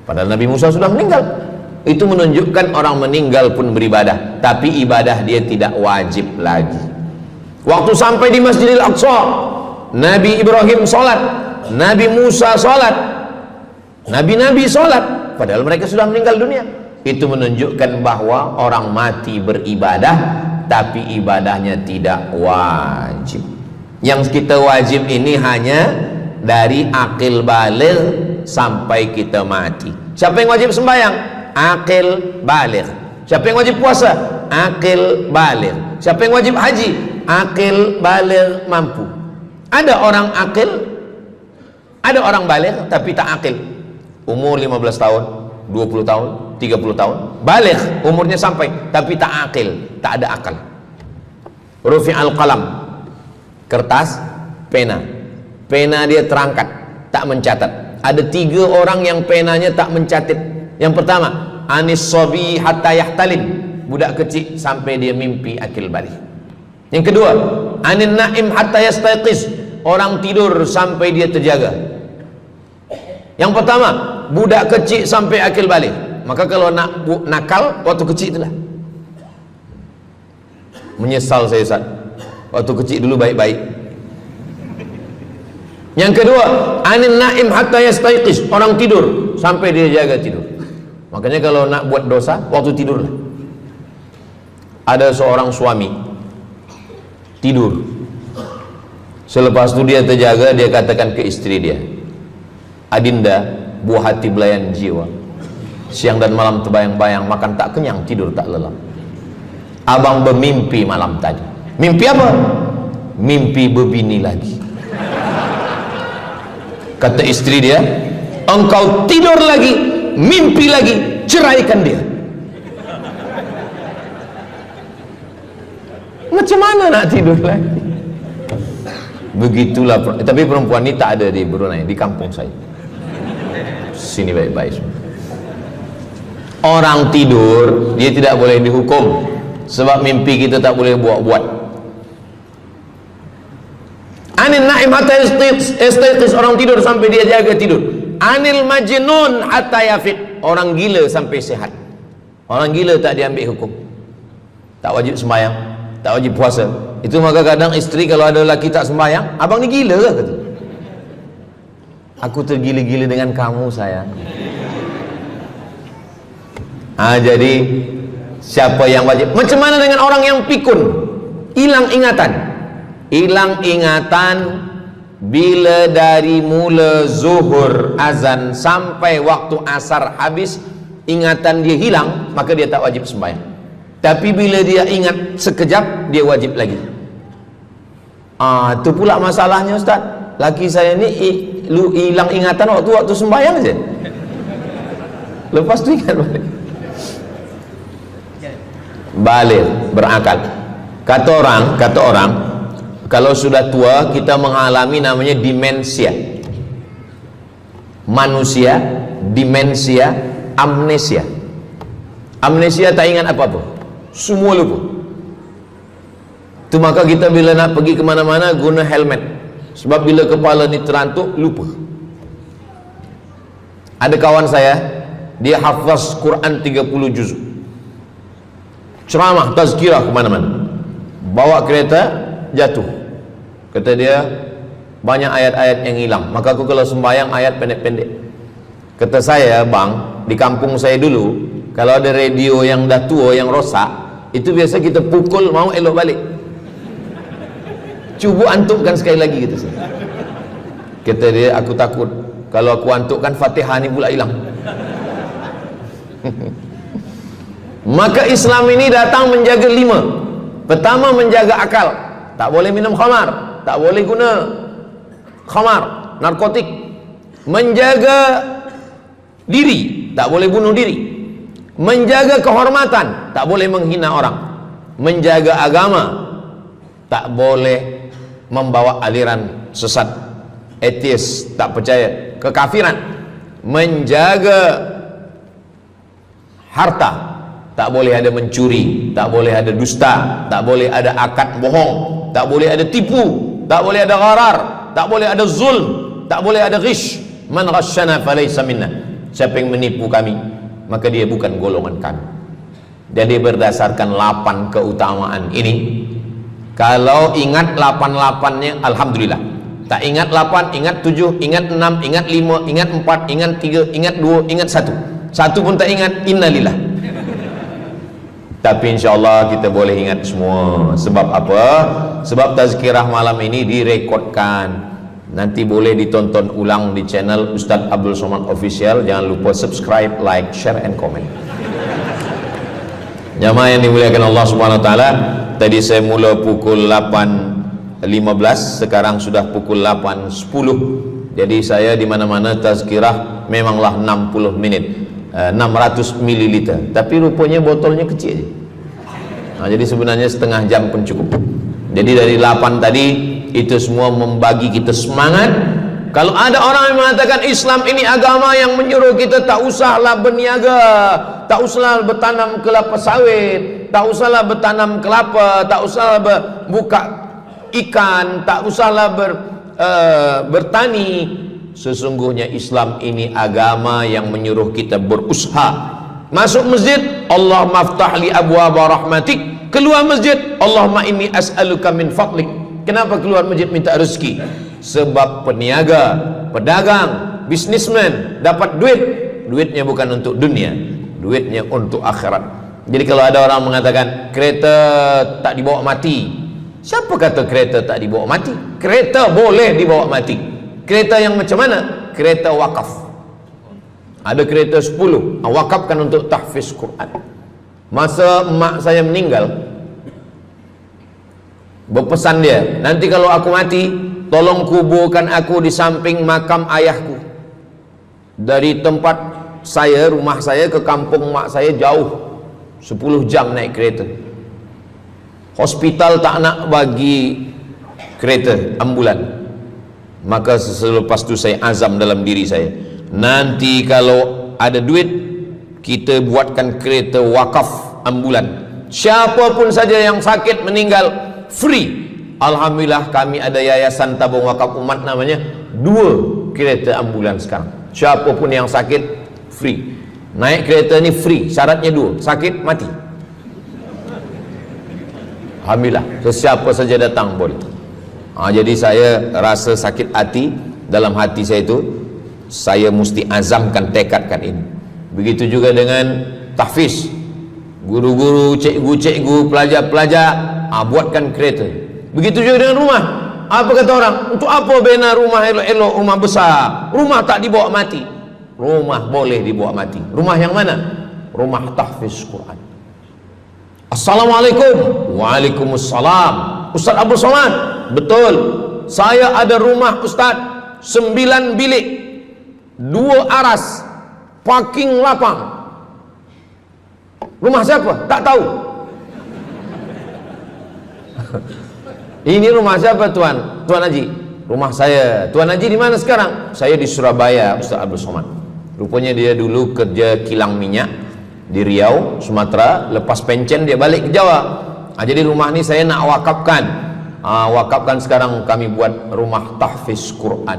padahal Nabi Musa sudah meninggal. Itu menunjukkan orang meninggal pun beribadah, tapi ibadah dia tidak wajib lagi. Waktu sampai di Masjidil Aqsa, Nabi Ibrahim sholat, Nabi Musa sholat, Nabi-Nabi sholat, padahal mereka sudah meninggal dunia. Itu menunjukkan bahwa orang mati beribadah, tapi ibadahnya tidak wajib. Yang kita wajib ini hanya dari akil baligh sampai kita mati. Siapa yang wajib sembahyang? Akil baligh. Siapa yang wajib puasa? Akil baligh. Siapa yang wajib haji? Akil baligh mampu. Ada orang akil, ada orang baligh tapi tak akil. Umur 15 tahun, 20 tahun, 30 tahun, baligh, umurnya sampai, tapi tak akil, tak ada akal. Rufi'al qalam, kertas, pena. Pena dia terangkat, tak mencatat. Ada 3 orang yang penanya tak mencatat. Yang pertama, anis sobi hatta yahtalim, budak kecil sampai dia mimpi akil balik. Yang kedua, anin naim hatta yastayqiz, orang tidur sampai dia terjaga. Yang pertama, budak kecil sampai akil balik. Maka kalau nak nakal waktu kecil itulah. Menyesal saya Ustaz, waktu kecil dulu baik-baik. Yang kedua, anin naim hatta yastayqiz, orang tidur sampai dia jaga tidur. Makanya kalau nak buat dosa waktu tidur. Ada seorang suami tidur, selepas itu dia terjaga, dia katakan ke istri dia, Adinda, buah hati belayan jiwa, siang dan malam terbayang-bayang, makan tak kenyang, tidur tak lelap. Abang bermimpi malam tadi. Mimpi apa? Mimpi berbini lagi. Kata istri dia, engkau tidur lagi, mimpi lagi, ceraikan dia. Macam mana nak tidur lagi? Begitulah. Tapi perempuan ini tak ada di Brunei, di kampung saya. Sini baik-baik. Orang tidur dia tidak boleh dihukum, sebab mimpi kita tak boleh buat-buat. Anil naim hatta yastayqis, orang tidur sampai dia jaga tidur. Anil majnun hatta yafiq, orang gila sampai sehat. Orang gila tak diambil hukum, tak wajib sembahyang, tak wajib puasa. Itu maka kadang isteri kalau ada lelaki tak sembahyang, abang ni gila ke? Kata, aku tergila-gila dengan kamu sayang. Jadi siapa yang wajib? Macam mana dengan orang yang pikun, hilang ingatan? Hilang ingatan bila dari mula zuhur azan sampai waktu asar habis, ingatan dia hilang, maka dia tak wajib sembahyang. Tapi bila dia ingat sekejap, dia wajib lagi. Itu pula masalahnya Ustaz. Laki saya ni hilang ingatan waktu sembahyang je. Lepas tu ingat balik berakal. Kata orang kalau sudah tua kita mengalami namanya demensia. Manusia demensia, amnesia. Amnesia tak ingat apa-apa, semua lupa. Tu maka kita bila nak pergi ke mana-mana guna helmet, sebab bila kepala ni terantuk lupa. Ada kawan saya, dia hafaz Quran 30 juz, ceramah tazkirah ke mana-mana, bawa kereta jatuh. Kata dia banyak ayat-ayat yang hilang, maka aku kalau sembahyang ayat pendek-pendek. Kata saya, bang, di kampung saya dulu kalau ada radio yang dah tua yang rosak, itu biasa kita pukul mau elok balik. Cuba antukkan sekali lagi, kata saya. Kata dia, aku takut kalau aku antukkan Fatihah ni pula hilang. Maka Islam ini datang menjaga 5. Pertama, menjaga akal. Tak boleh minum khamar, tak boleh guna khamar, narkotik. Menjaga diri, tak boleh bunuh diri. Menjaga kehormatan, tak boleh menghina orang. Menjaga agama, tak boleh membawa aliran sesat, ateis, tak percaya, kekafiran. Menjaga harta, tak boleh ada mencuri, tak boleh ada dusta, tak boleh ada akad bohong, tak boleh ada tipu, tak boleh ada gharar, tak boleh ada zulm, tak boleh ada ghish. Man ghasyana falaysa minna, siapa yang menipu kami maka dia bukan golongan kami. Jadi berdasarkan 8 keutamaan ini, kalau ingat 8-8-nya alhamdulillah. Tak ingat 8, ingat 7, ingat 6, ingat 5, ingat 4, ingat 3, ingat 2, ingat 1. Satu pun tak ingat, innalillah. Tapi insyaAllah kita boleh ingat semua. Sebab apa? Sebab tazkirah malam ini direkodkan. Nanti boleh ditonton ulang di channel Ustaz Abdul Somad Official. Jangan lupa subscribe, like, share, and comment. Jamaah yang dimuliakan Allah Subhanahu Wa Taala, tadi saya mula pukul 8.15, sekarang sudah pukul 8.10. Jadi saya di mana-mana tazkirah memanglah 60 menit, 600 ml. Tapi rupanya botolnya kecil je. Jadi sebenarnya setengah jam pun cukup. Jadi dari 8 tadi itu semua membagi kita semangat. Kalau ada orang yang mengatakan Islam ini agama yang menyuruh kita tak usahlah berniaga, tak usahlah bertanam kelapa sawit, tak usahlah bertanam kelapa, tak usahlah buka ikan, tak usahlah bertani. Sesungguhnya Islam ini agama yang menyuruh kita berusaha. Masuk masjid, Allahumma aftah li abwaaba rahmatik. Keluar masjid, Allahumma inni as'aluka min fadlik. Kenapa keluar masjid minta rezeki? Sebab peniaga, pedagang, bisnismen dapat duit. Duitnya bukan untuk dunia, duitnya untuk akhirat. Jadi kalau ada orang mengatakan kereta tak dibawa mati, siapa kata kereta tak dibawa mati? Kereta boleh dibawa mati. Kereta yang macam mana? Kereta wakaf. Ada kereta 10, wakafkan untuk tahfiz Quran. Masa mak saya meninggal, berpesan dia, nanti kalau aku mati, tolong kuburkan aku di samping makam ayahku. Dari tempat saya, rumah saya ke kampung mak saya jauh, 10 jam naik kereta. Hospital tak nak bagi kereta ambulan. Maka selepas itu saya azam dalam diri saya, nanti kalau ada duit, kita buatkan kereta wakaf ambulan. Siapapun saja yang sakit meninggal, free, Alhamdulillah kami ada yayasan tabung wakaf umat namanya, 2 kereta ambulans sekarang. Siapapun yang sakit free. Naik kereta ni free, syaratnya 2, sakit mati. Alhamdulillah, sesiapa saja datang boleh. Jadi saya rasa sakit hati, dalam hati saya itu saya mesti azamkan, tekadkan ini. Begitu juga dengan tahfiz, guru-guru, cikgu-cikgu, pelajar-pelajar, buatkan kereta. Begitu juga dengan rumah. Apa kata orang? Untuk apa bina rumah elok-elok, rumah besar? Rumah tak dibawa mati. Rumah boleh dibawa mati. Rumah yang mana? Rumah tahfiz Quran. Assalamualaikum. Waalaikumsalam. Ustaz Abdul Somad, betul, saya ada rumah Ustaz, 9 bilik, 2 aras, parking lapang. Rumah siapa? Tak tahu. Ini rumah siapa Tuan? Tuan Haji. Rumah saya. Tuan Haji di mana sekarang? Saya di Surabaya, Ustaz Abdul Somad. Rupanya dia dulu kerja kilang minyak di Riau, Sumatera. Lepas pencen dia balik ke Jawa. Jadi rumah ni saya nak wakafkan. Wakafkan sekarang kami buat rumah tahfiz Quran.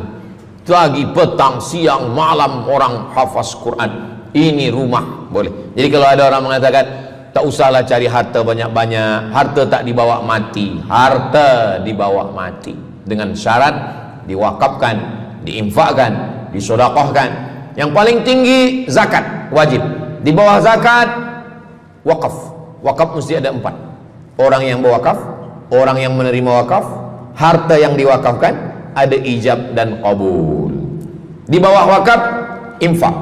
Pagi, petang, siang, malam orang hafaz Quran. Ini rumah boleh. Jadi kalau ada orang mengatakan tak usahlah cari harta banyak-banyak, harta tak dibawa mati. Harta dibawa mati dengan syarat diwakafkan, diinfakkan, disedekahkan. Yang paling tinggi zakat wajib. Di bawah zakat wakaf. Wakaf mesti ada 4. Orang yang berwakaf, orang yang menerima wakaf, harta yang diwakafkan, ada ijab dan qabul. Di bawah wakaf infak.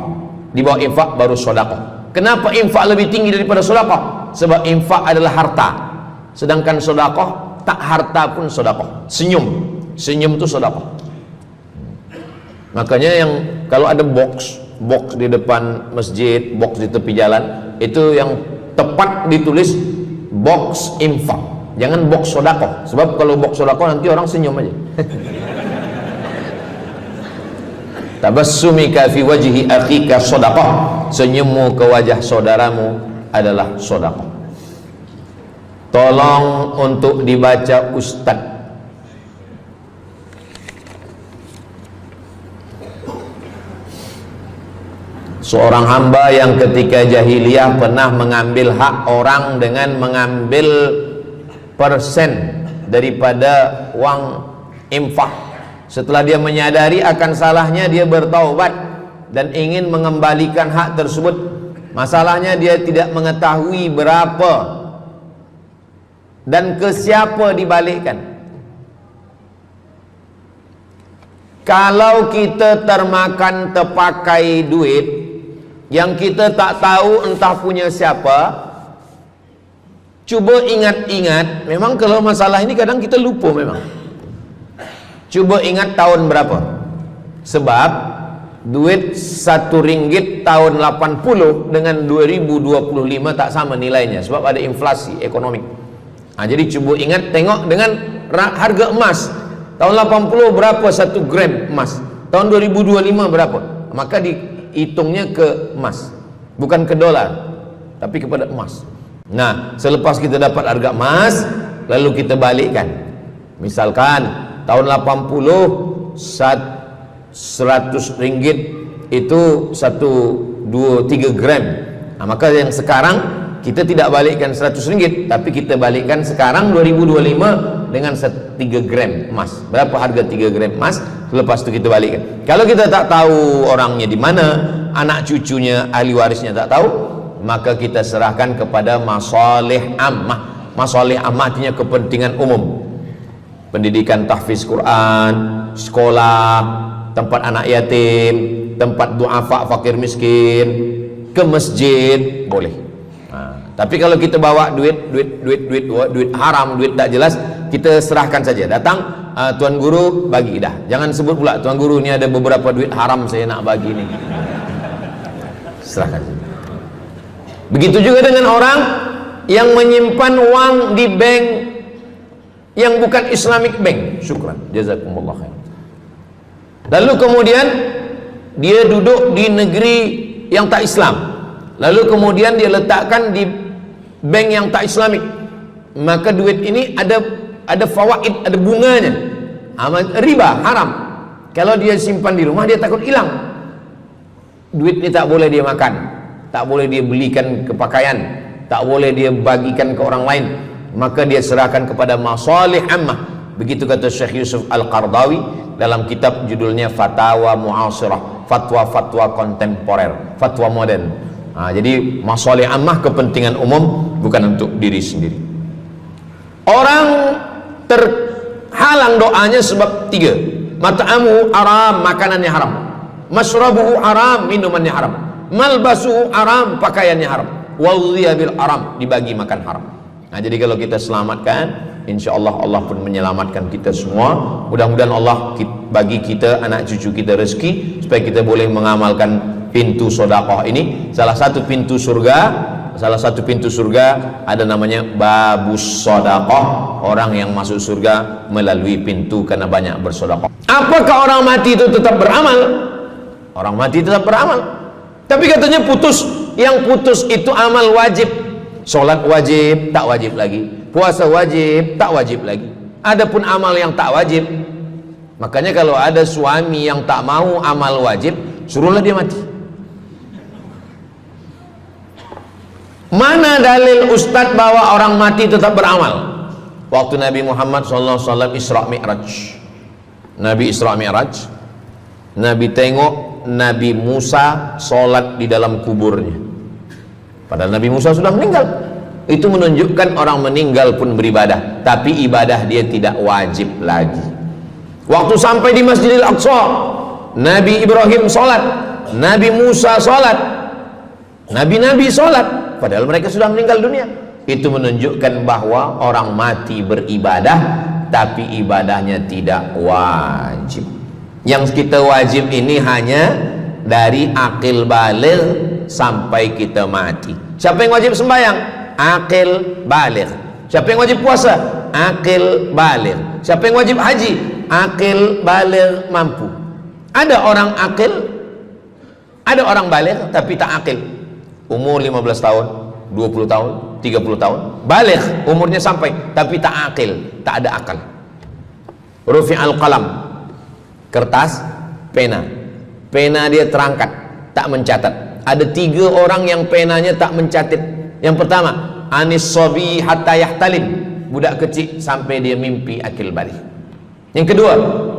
Di bawah infak baru sedekah. Kenapa infak lebih tinggi daripada sedekah? Sebab infak adalah harta, sedangkan sedekah tak harta pun sedekah. Senyum itu sedekah. Makanya yang kalau ada box di depan masjid, box di tepi jalan, itu yang tepat ditulis box infak, jangan box sedekah. Sebab kalau box sedekah nanti orang senyum aja. Tabassumika fi wajhi akhika sedekah. Senyummu ke wajah saudaramu adalah sedekah. Tolong untuk dibaca Ustaz. Seorang hamba yang ketika jahiliyah pernah mengambil hak orang dengan mengambil persen daripada uang infak. Setelah dia menyadari akan salahnya, dia bertaubat dan ingin mengembalikan hak tersebut. Masalahnya dia tidak mengetahui berapa dan ke siapa dibalikkan. Kalau kita termakan terpakai duit yang kita tak tahu entah punya siapa, cuba ingat-ingat. Memang kalau masalah ini kadang kita lupa memang. Coba ingat tahun berapa. Sebab duit RM1 tahun 80 dengan 2025 tak sama nilainya, sebab ada inflasi ekonomi. Jadi coba ingat, tengok dengan harga emas. Tahun 80 berapa 1 gram emas, tahun 2025 berapa. Maka dihitungnya ke emas, bukan ke dolar, tapi kepada emas. Nah, selepas kita dapat harga emas, lalu kita balikkan. Misalkan tahun 80 100 ringgit itu 3 gram. Maka yang sekarang kita tidak balikkan 100 ringgit, tapi kita balikkan sekarang 2025 dengan 3 gram emas. Berapa harga 3 gram emas? Lepas itu kita balikkan. Kalau kita tak tahu orangnya di mana, anak cucunya, ahli warisnya tak tahu, maka kita serahkan kepada masalih ammah. Masalih ammah artinya kepentingan umum. Pendidikan tahfiz Quran, sekolah, tempat anak yatim, tempat duafa fakir miskin, ke masjid boleh. Tapi kalau kita bawa duit haram, duit tak jelas, kita serahkan saja. Datang, tuan guru bagi dah. Jangan sebut pula tuan guru ni ada beberapa duit haram saya nak bagi ni. Serahkan saja. Begitu juga dengan orang yang menyimpan uang di bank yang bukan Islamic bank. Syukran, jazakumullah khair. Lalu kemudian dia duduk di negeri yang tak Islam, lalu kemudian dia letakkan di bank yang tak Islamik. Maka duit ini ada ada fawaid, ada bunganya. Riba haram. Kalau dia simpan di rumah dia takut hilang. Duit ini tak boleh dia makan, tak boleh dia belikan ke pakaian, tak boleh dia bagikan ke orang lain, maka dia serahkan kepada masalih ammah. Begitu kata Syekh Yusuf Al-Qardawi dalam kitab judulnya Fatawa Mu'asirah, fatwa-fatwa kontemporer, fatwa modern. Jadi masalih ammah, kepentingan umum, bukan untuk diri sendiri. Orang terhalang doanya sebab 3. Mat'amuhu haram, makanannya haram. Masyrabuhu haram, minumannya haram. Malbasuhu haram, pakaiannya haram. Wadhiya bil haram, dibagi makan haram. Jadi kalau kita selamatkan, insyaallah Allah pun menyelamatkan kita semua. Mudah-mudahan Allah bagi kita, anak cucu kita rezeki, supaya kita boleh mengamalkan pintu sedekah ini. Salah satu pintu surga ada namanya babus sedekah. Orang yang masuk surga melalui pintu karena banyak bersedekah. Apakah orang mati itu tetap beramal? Orang mati tetap beramal, tapi katanya putus. Yang putus itu amal wajib. Sholat wajib, tak wajib lagi. Puasa wajib, tak wajib lagi. Adapun amal yang tak wajib, makanya kalau ada suami yang tak mau amal wajib, suruhlah dia mati. Mana dalil Ustadz bahwa orang mati tetap beramal? Waktu Nabi Muhammad SAW Isra Mi'raj, Nabi Isra Mi'raj, Nabi tengok Nabi Musa sholat di dalam kuburnya, padahal Nabi Musa sudah meninggal. Itu menunjukkan orang meninggal pun beribadah, tapi ibadah dia tidak wajib lagi. Waktu sampai di Masjidil Aqsa, Nabi Ibrahim sholat, Nabi Musa sholat, Nabi-Nabi sholat, padahal mereka sudah meninggal dunia. Itu menunjukkan bahwa orang mati beribadah, tapi ibadahnya tidak wajib. Yang kita wajib ini hanya dari akil baligh sampai kita mati. Siapa yang wajib sembahyang? Akil baligh. Siapa yang wajib puasa? Akil baligh. Siapa yang wajib haji? Akil baligh mampu. Ada orang akil, ada orang baligh tapi tak akil. Umur 15 tahun, 20 tahun, 30 tahun, baligh umurnya sampai, tapi tak akil, tak ada akal. Rufi'al qalam, kertas, pena dia terangkat, tak mencatat. Ada 3 orang yang penanya tak mencatat. Yang pertama, anis sobi hatta yahtalim, budak kecil sampai dia mimpi akil balik. Yang kedua,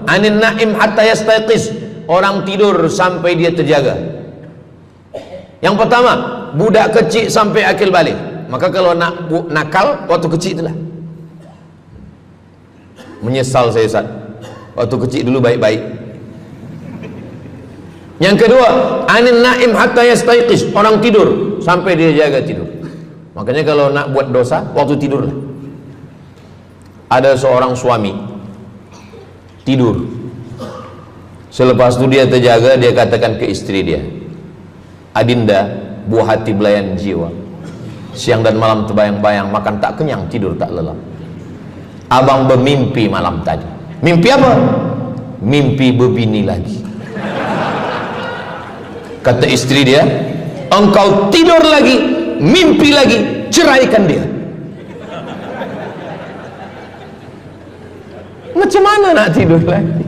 anin naim hatta yastayqiz, orang tidur sampai dia terjaga. Yang pertama, budak kecil sampai akil balik. Maka kalau nak nakal waktu kecil itulah. Menyesal saya Ustaz, waktu kecil dulu baik-baik. Yang kedua, anin naim hatta yastayqiz, orang tidur sampai dia jaga tidur. Makanya kalau nak buat dosa waktu tidurlah. Ada seorang suami tidur, selepas itu dia terjaga, dia katakan ke istri dia, Adinda, buah hati belayan jiwa, siang dan malam terbayang-bayang, makan tak kenyang, tidur tak lelap. Abang bermimpi malam tadi. Mimpi apa? Mimpi berbini lagi. Kata istri dia, engkau tidur lagi, mimpi lagi, ceraikan dia. Macam mana nak tidur lagi?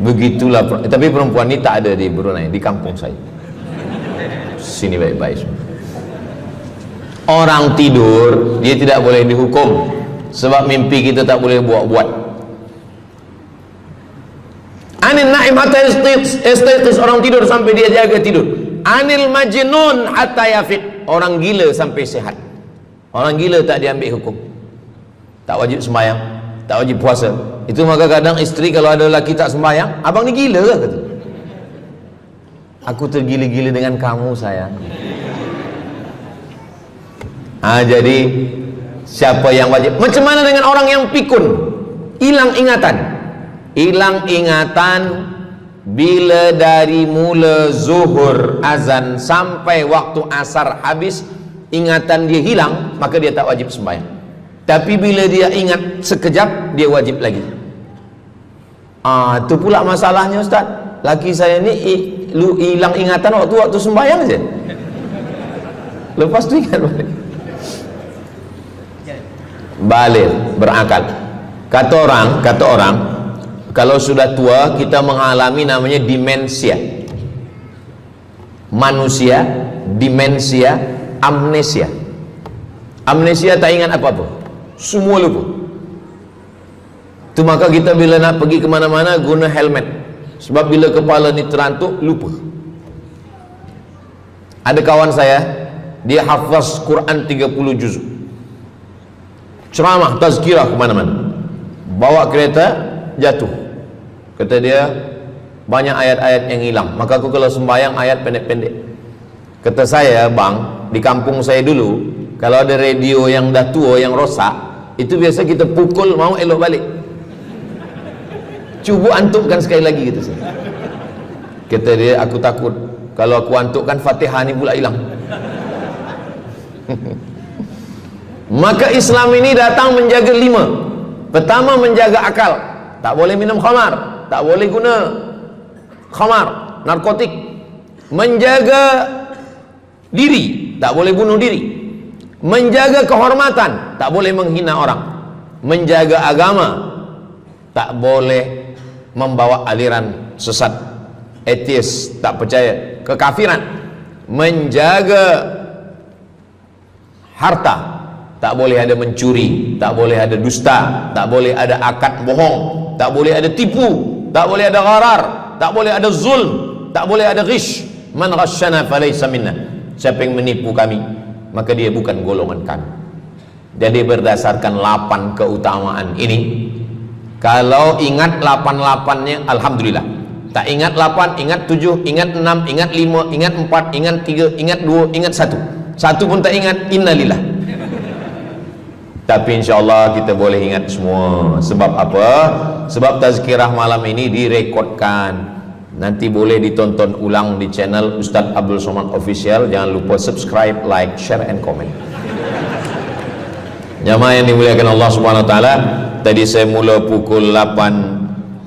Begitulah. Tapi perempuan ini tak ada di Brunei, di kampung saya. Sini baik-baik. Orang tidur dia tidak boleh dihukum, sebab mimpi kita tak boleh buat-buat. Anil naim hatta yastayqiz, orang tidur sampai dia jaga tidur. Anil majnun hatta yafiq, orang gila sampai sehat. Orang gila tak diambil hukum, tak wajib sembahyang, tak wajib puasa. Itu maka kadang isteri kalau ada lelaki tak sembahyang, abang ni gila ke? Kata, aku tergila-gila dengan kamu sayang. Jadi siapa yang wajib? Macam mana dengan orang yang pikun, hilang ingatan? Hilang ingatan bila dari mula zuhur azan sampai waktu asar habis, ingatan dia hilang, maka dia tak wajib sembahyang. Tapi bila dia ingat sekejap, dia wajib lagi. Itu pula masalahnya Ustaz. Laki saya ni hilang ingatan waktu sembahyang saja. . Lepas tu ingat balik. baligh, berakal. Kata orang kalau sudah tua kita mengalami namanya demensia. Manusia demensia, amnesia. Amnesia tak ingat apa-apa, semua lupa. Itu maka kita bila nak pergi kemana-mana guna helmet, sebab bila kepala ni terantuk lupa. Ada kawan saya, dia hafaz Quran 30 juzuk, ceramah tazkirah kemana-mana, bawa kereta jatuh. Kata dia banyak ayat-ayat yang hilang, maka aku kalau sembahyang ayat pendek-pendek. Kata saya, bang, di kampung saya dulu kalau ada radio yang dah tua yang rosak, itu biasa kita pukul mau elok balik. Cuba antukkan sekali lagi, kata saya. Kata dia, aku takut kalau aku antukkan Fatihah ni pula hilang. Maka Islam ini datang menjaga 5. Pertama, menjaga akal. Tak boleh minum khamar, tak boleh guna khamar, narkotik. Menjaga diri, tak boleh bunuh diri. Menjaga kehormatan, tak boleh menghina orang. Menjaga agama, tak boleh membawa aliran sesat, ateis, tak percaya, kekafiran. Menjaga harta, tak boleh ada mencuri, tak boleh ada dusta, tak boleh ada akad bohong, tak boleh ada tipu, tak boleh ada gharar, tak boleh ada zulm, tak boleh ada ghish. Man ghasyana falaysa minna. Siapa yang menipu kami, maka dia bukan golongan kami. Jadi berdasarkan 8 keutamaan ini, kalau ingat 8-8-nya alhamdulillah. Tak ingat 8, ingat 7, ingat 6, ingat 5, ingat 4, ingat 3, ingat 2, ingat 1. Satu pun tak ingat, innalillah. Tapi insyaAllah kita boleh ingat semua. Sebab apa? Sebab tazkirah malam ini direkodkan, nanti boleh ditonton ulang di channel Ustaz Abdul Somad Official. Jangan lupa subscribe, like, share, and comment. Jamaah yang dimuliakan Allah Subhanahu Wa Taala, tadi saya mula pukul 8.15,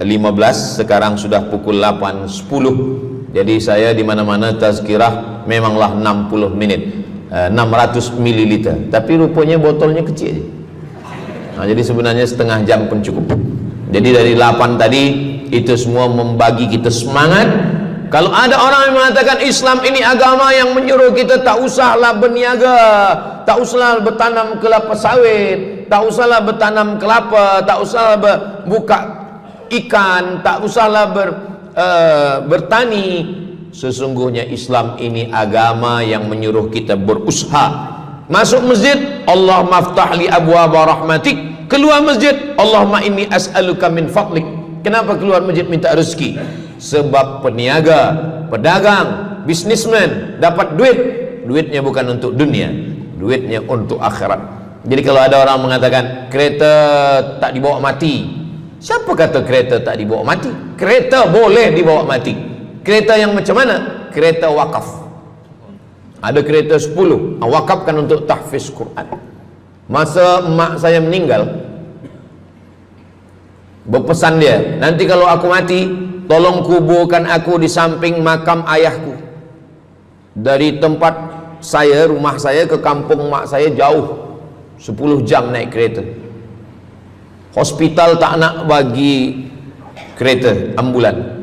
sekarang sudah pukul 8.10. Jadi saya di mana-mana tazkirah memanglah 60 menit, 600 ml, tapi rupanya botolnya kecil je. Jadi sebenarnya setengah jam pun cukup. Jadi dari 8 tadi itu semua membagi kita semangat. Kalau ada orang yang mengatakan Islam ini agama yang menyuruh kita tak usahlah berniaga, tak usahlah bertanam kelapa sawit, tak usahlah bertanam kelapa, tak usahlah buka ikan, tak usahlah bertani. Sesungguhnya Islam ini agama yang menyuruh kita berusaha. Masuk masjid, Allah maftahli abwaaba rahmatik. Keluar masjid, Allahumma inni as'aluka min fadlik. Kenapa keluar masjid minta rezeki? Sebab peniaga, pedagang, bisnismen dapat duit, duitnya bukan untuk dunia, duitnya untuk akhirat. Jadi kalau ada orang mengatakan kereta tak dibawa mati, siapa kata kereta tak dibawa mati? Kereta boleh dibawa mati. Kereta yang macam mana? Kereta wakaf. Ada kereta 10, wakafkan untuk tahfiz Quran. Masa mak saya meninggal, berpesan dia, nanti kalau aku mati, tolong kuburkan aku di samping makam ayahku. Dari tempat saya, rumah saya ke kampung mak saya jauh, 10 jam naik kereta. Hospital tak nak bagi kereta ambulan.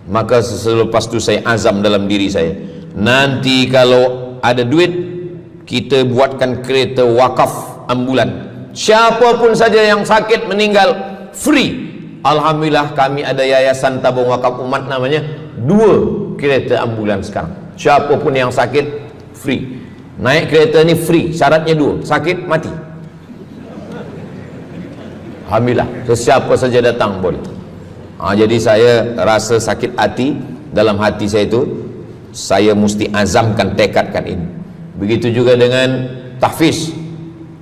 Maka selepas itu saya azam dalam diri saya, nanti kalau ada duit, kita buatkan kereta wakaf ambulan. Siapapun saja yang sakit meninggal, free. Alhamdulillah kami ada yayasan tabung wakaf umat namanya, 2 kereta ambulan sekarang. Siapapun yang sakit, free. Naik kereta ni free, syaratnya 2, sakit mati. Alhamdulillah, sesiapa saja datang boleh. Jadi saya rasa sakit hati, dalam hati saya itu saya mesti azamkan, tekadkan ini. Begitu juga dengan tahfiz,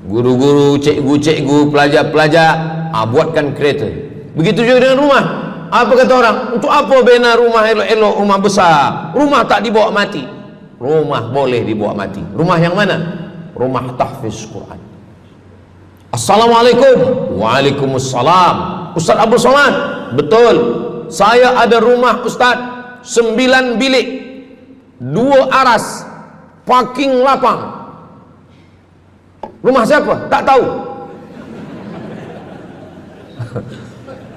guru-guru, cikgu-cikgu, pelajar-pelajar, buatkan kereta. Begitu juga dengan rumah. Apa kata orang? Untuk apa bina rumah elok-elok, rumah besar? Rumah tak dibawa mati. Rumah boleh dibawa mati. Rumah yang mana? Rumah tahfiz Quran. Assalamualaikum. Waalaikumsalam. Ustaz Abdul Somad, betul, saya ada rumah Ustaz, 9 bilik, 2 aras, parking lapang. Rumah siapa? Tak tahu.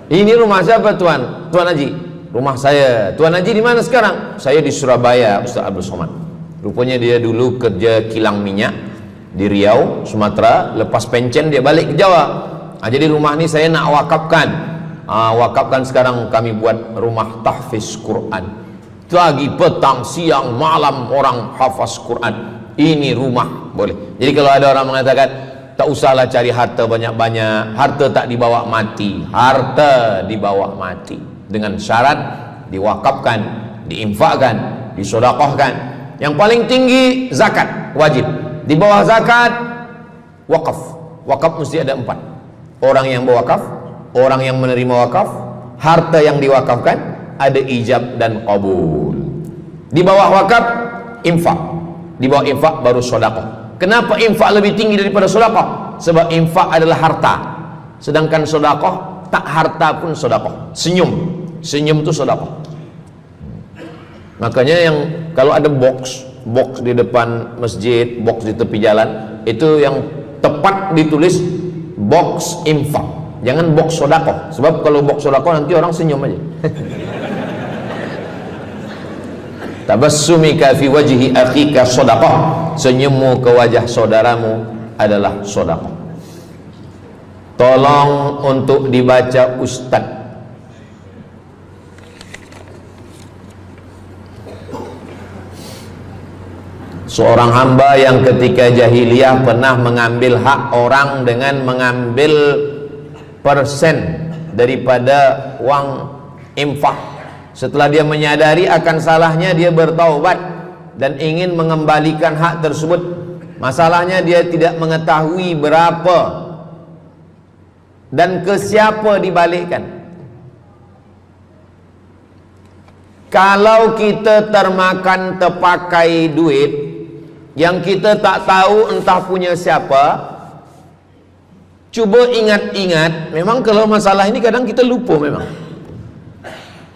Ini rumah siapa Tuan? Tuan Haji. Rumah saya. Tuan Haji di mana sekarang? Saya di Surabaya, Ustaz Abdul Somad. Rupanya dia dulu kerja kilang minyak di Riau, Sumatera. Lepas pencen dia balik ke Jawa. Jadi rumah ini saya nak wakafkan. Wakafkan sekarang kami buat rumah tahfiz Quran. Pagi, petang, siang, malam orang hafaz Quran. Ini rumah boleh. Jadi kalau ada orang mengatakan tak usahlah cari harta banyak-banyak, harta tak dibawa mati. Harta dibawa mati dengan syarat diwakafkan, diinfakkan, disedekahkan. Yang paling tinggi zakat wajib. Di bawah zakat wakaf. Wakaf mesti ada 4. Orang yang berwakaf, orang yang menerima wakaf, harta yang diwakafkan, ada ijab dan qabul. Di bawah wakaf infak. Di bawah infak baru sedekah. Kenapa infak lebih tinggi daripada sedekah? Sebab infak adalah harta, sedangkan sedekah tak harta pun sedekah. Senyum itu sedekah. Makanya yang kalau ada box di depan masjid, box di tepi jalan, itu yang tepat ditulis box infak. Jangan box sedekah. Sebab kalau box sedekah nanti orang senyum aja. Tabassumika fi wajhi akhika sedekah. Senyummu ke wajah saudaramu adalah sedekah. Tolong untuk dibaca Ustaz. Seorang hamba yang ketika jahiliyah pernah mengambil hak orang dengan mengambil persen daripada uang infak. Setelah dia menyadari akan salahnya, dia bertaubat dan ingin mengembalikan hak tersebut. Masalahnya dia tidak mengetahui berapa dan ke siapa dibalikkan. Kalau kita termakan terpakai duit yang kita tak tahu entah punya siapa, cuba ingat-ingat. Memang kalau masalah ini kadang kita lupa memang.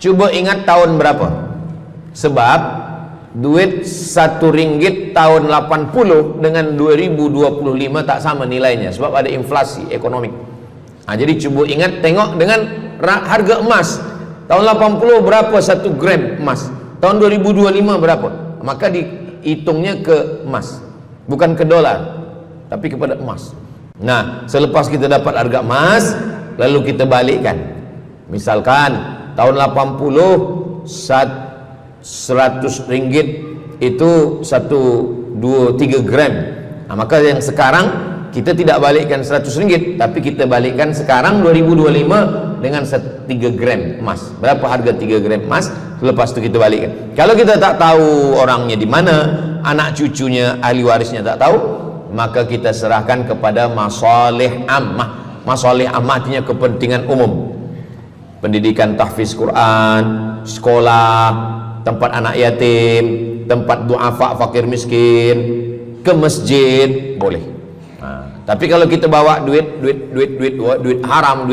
Coba ingat tahun berapa? Sebab duit RM1 tahun 80 dengan 2025 tak sama nilainya. Sebab ada inflasi ekonomi. Jadi coba ingat, tengok dengan harga emas. Tahun 80 berapa 1 gram emas? Tahun 2025 berapa? Maka dihitungnya ke emas, bukan ke dolar, tapi kepada emas. Nah, selepas kita dapat harga emas, lalu kita balikkan. Misalkan tahun 80 100 ringgit itu 1, 2, 3 gram. Maka yang sekarang kita tidak balikkan 100 ringgit, tapi kita balikkan sekarang 2025 dengan 3 gram emas. Berapa harga 3 gram emas? Lepas itu kita balikkan. Kalau kita tak tahu orangnya di mana, anak cucunya, ahli warisnya tak tahu, maka kita serahkan kepada masalih ammah. Masalih ammah artinya kepentingan umum. Pendidikan tahfiz Quran, sekolah, tempat anak yatim, tempat duafa fakir miskin, ke masjid boleh. Tapi kalau kita bawa duit haram, duit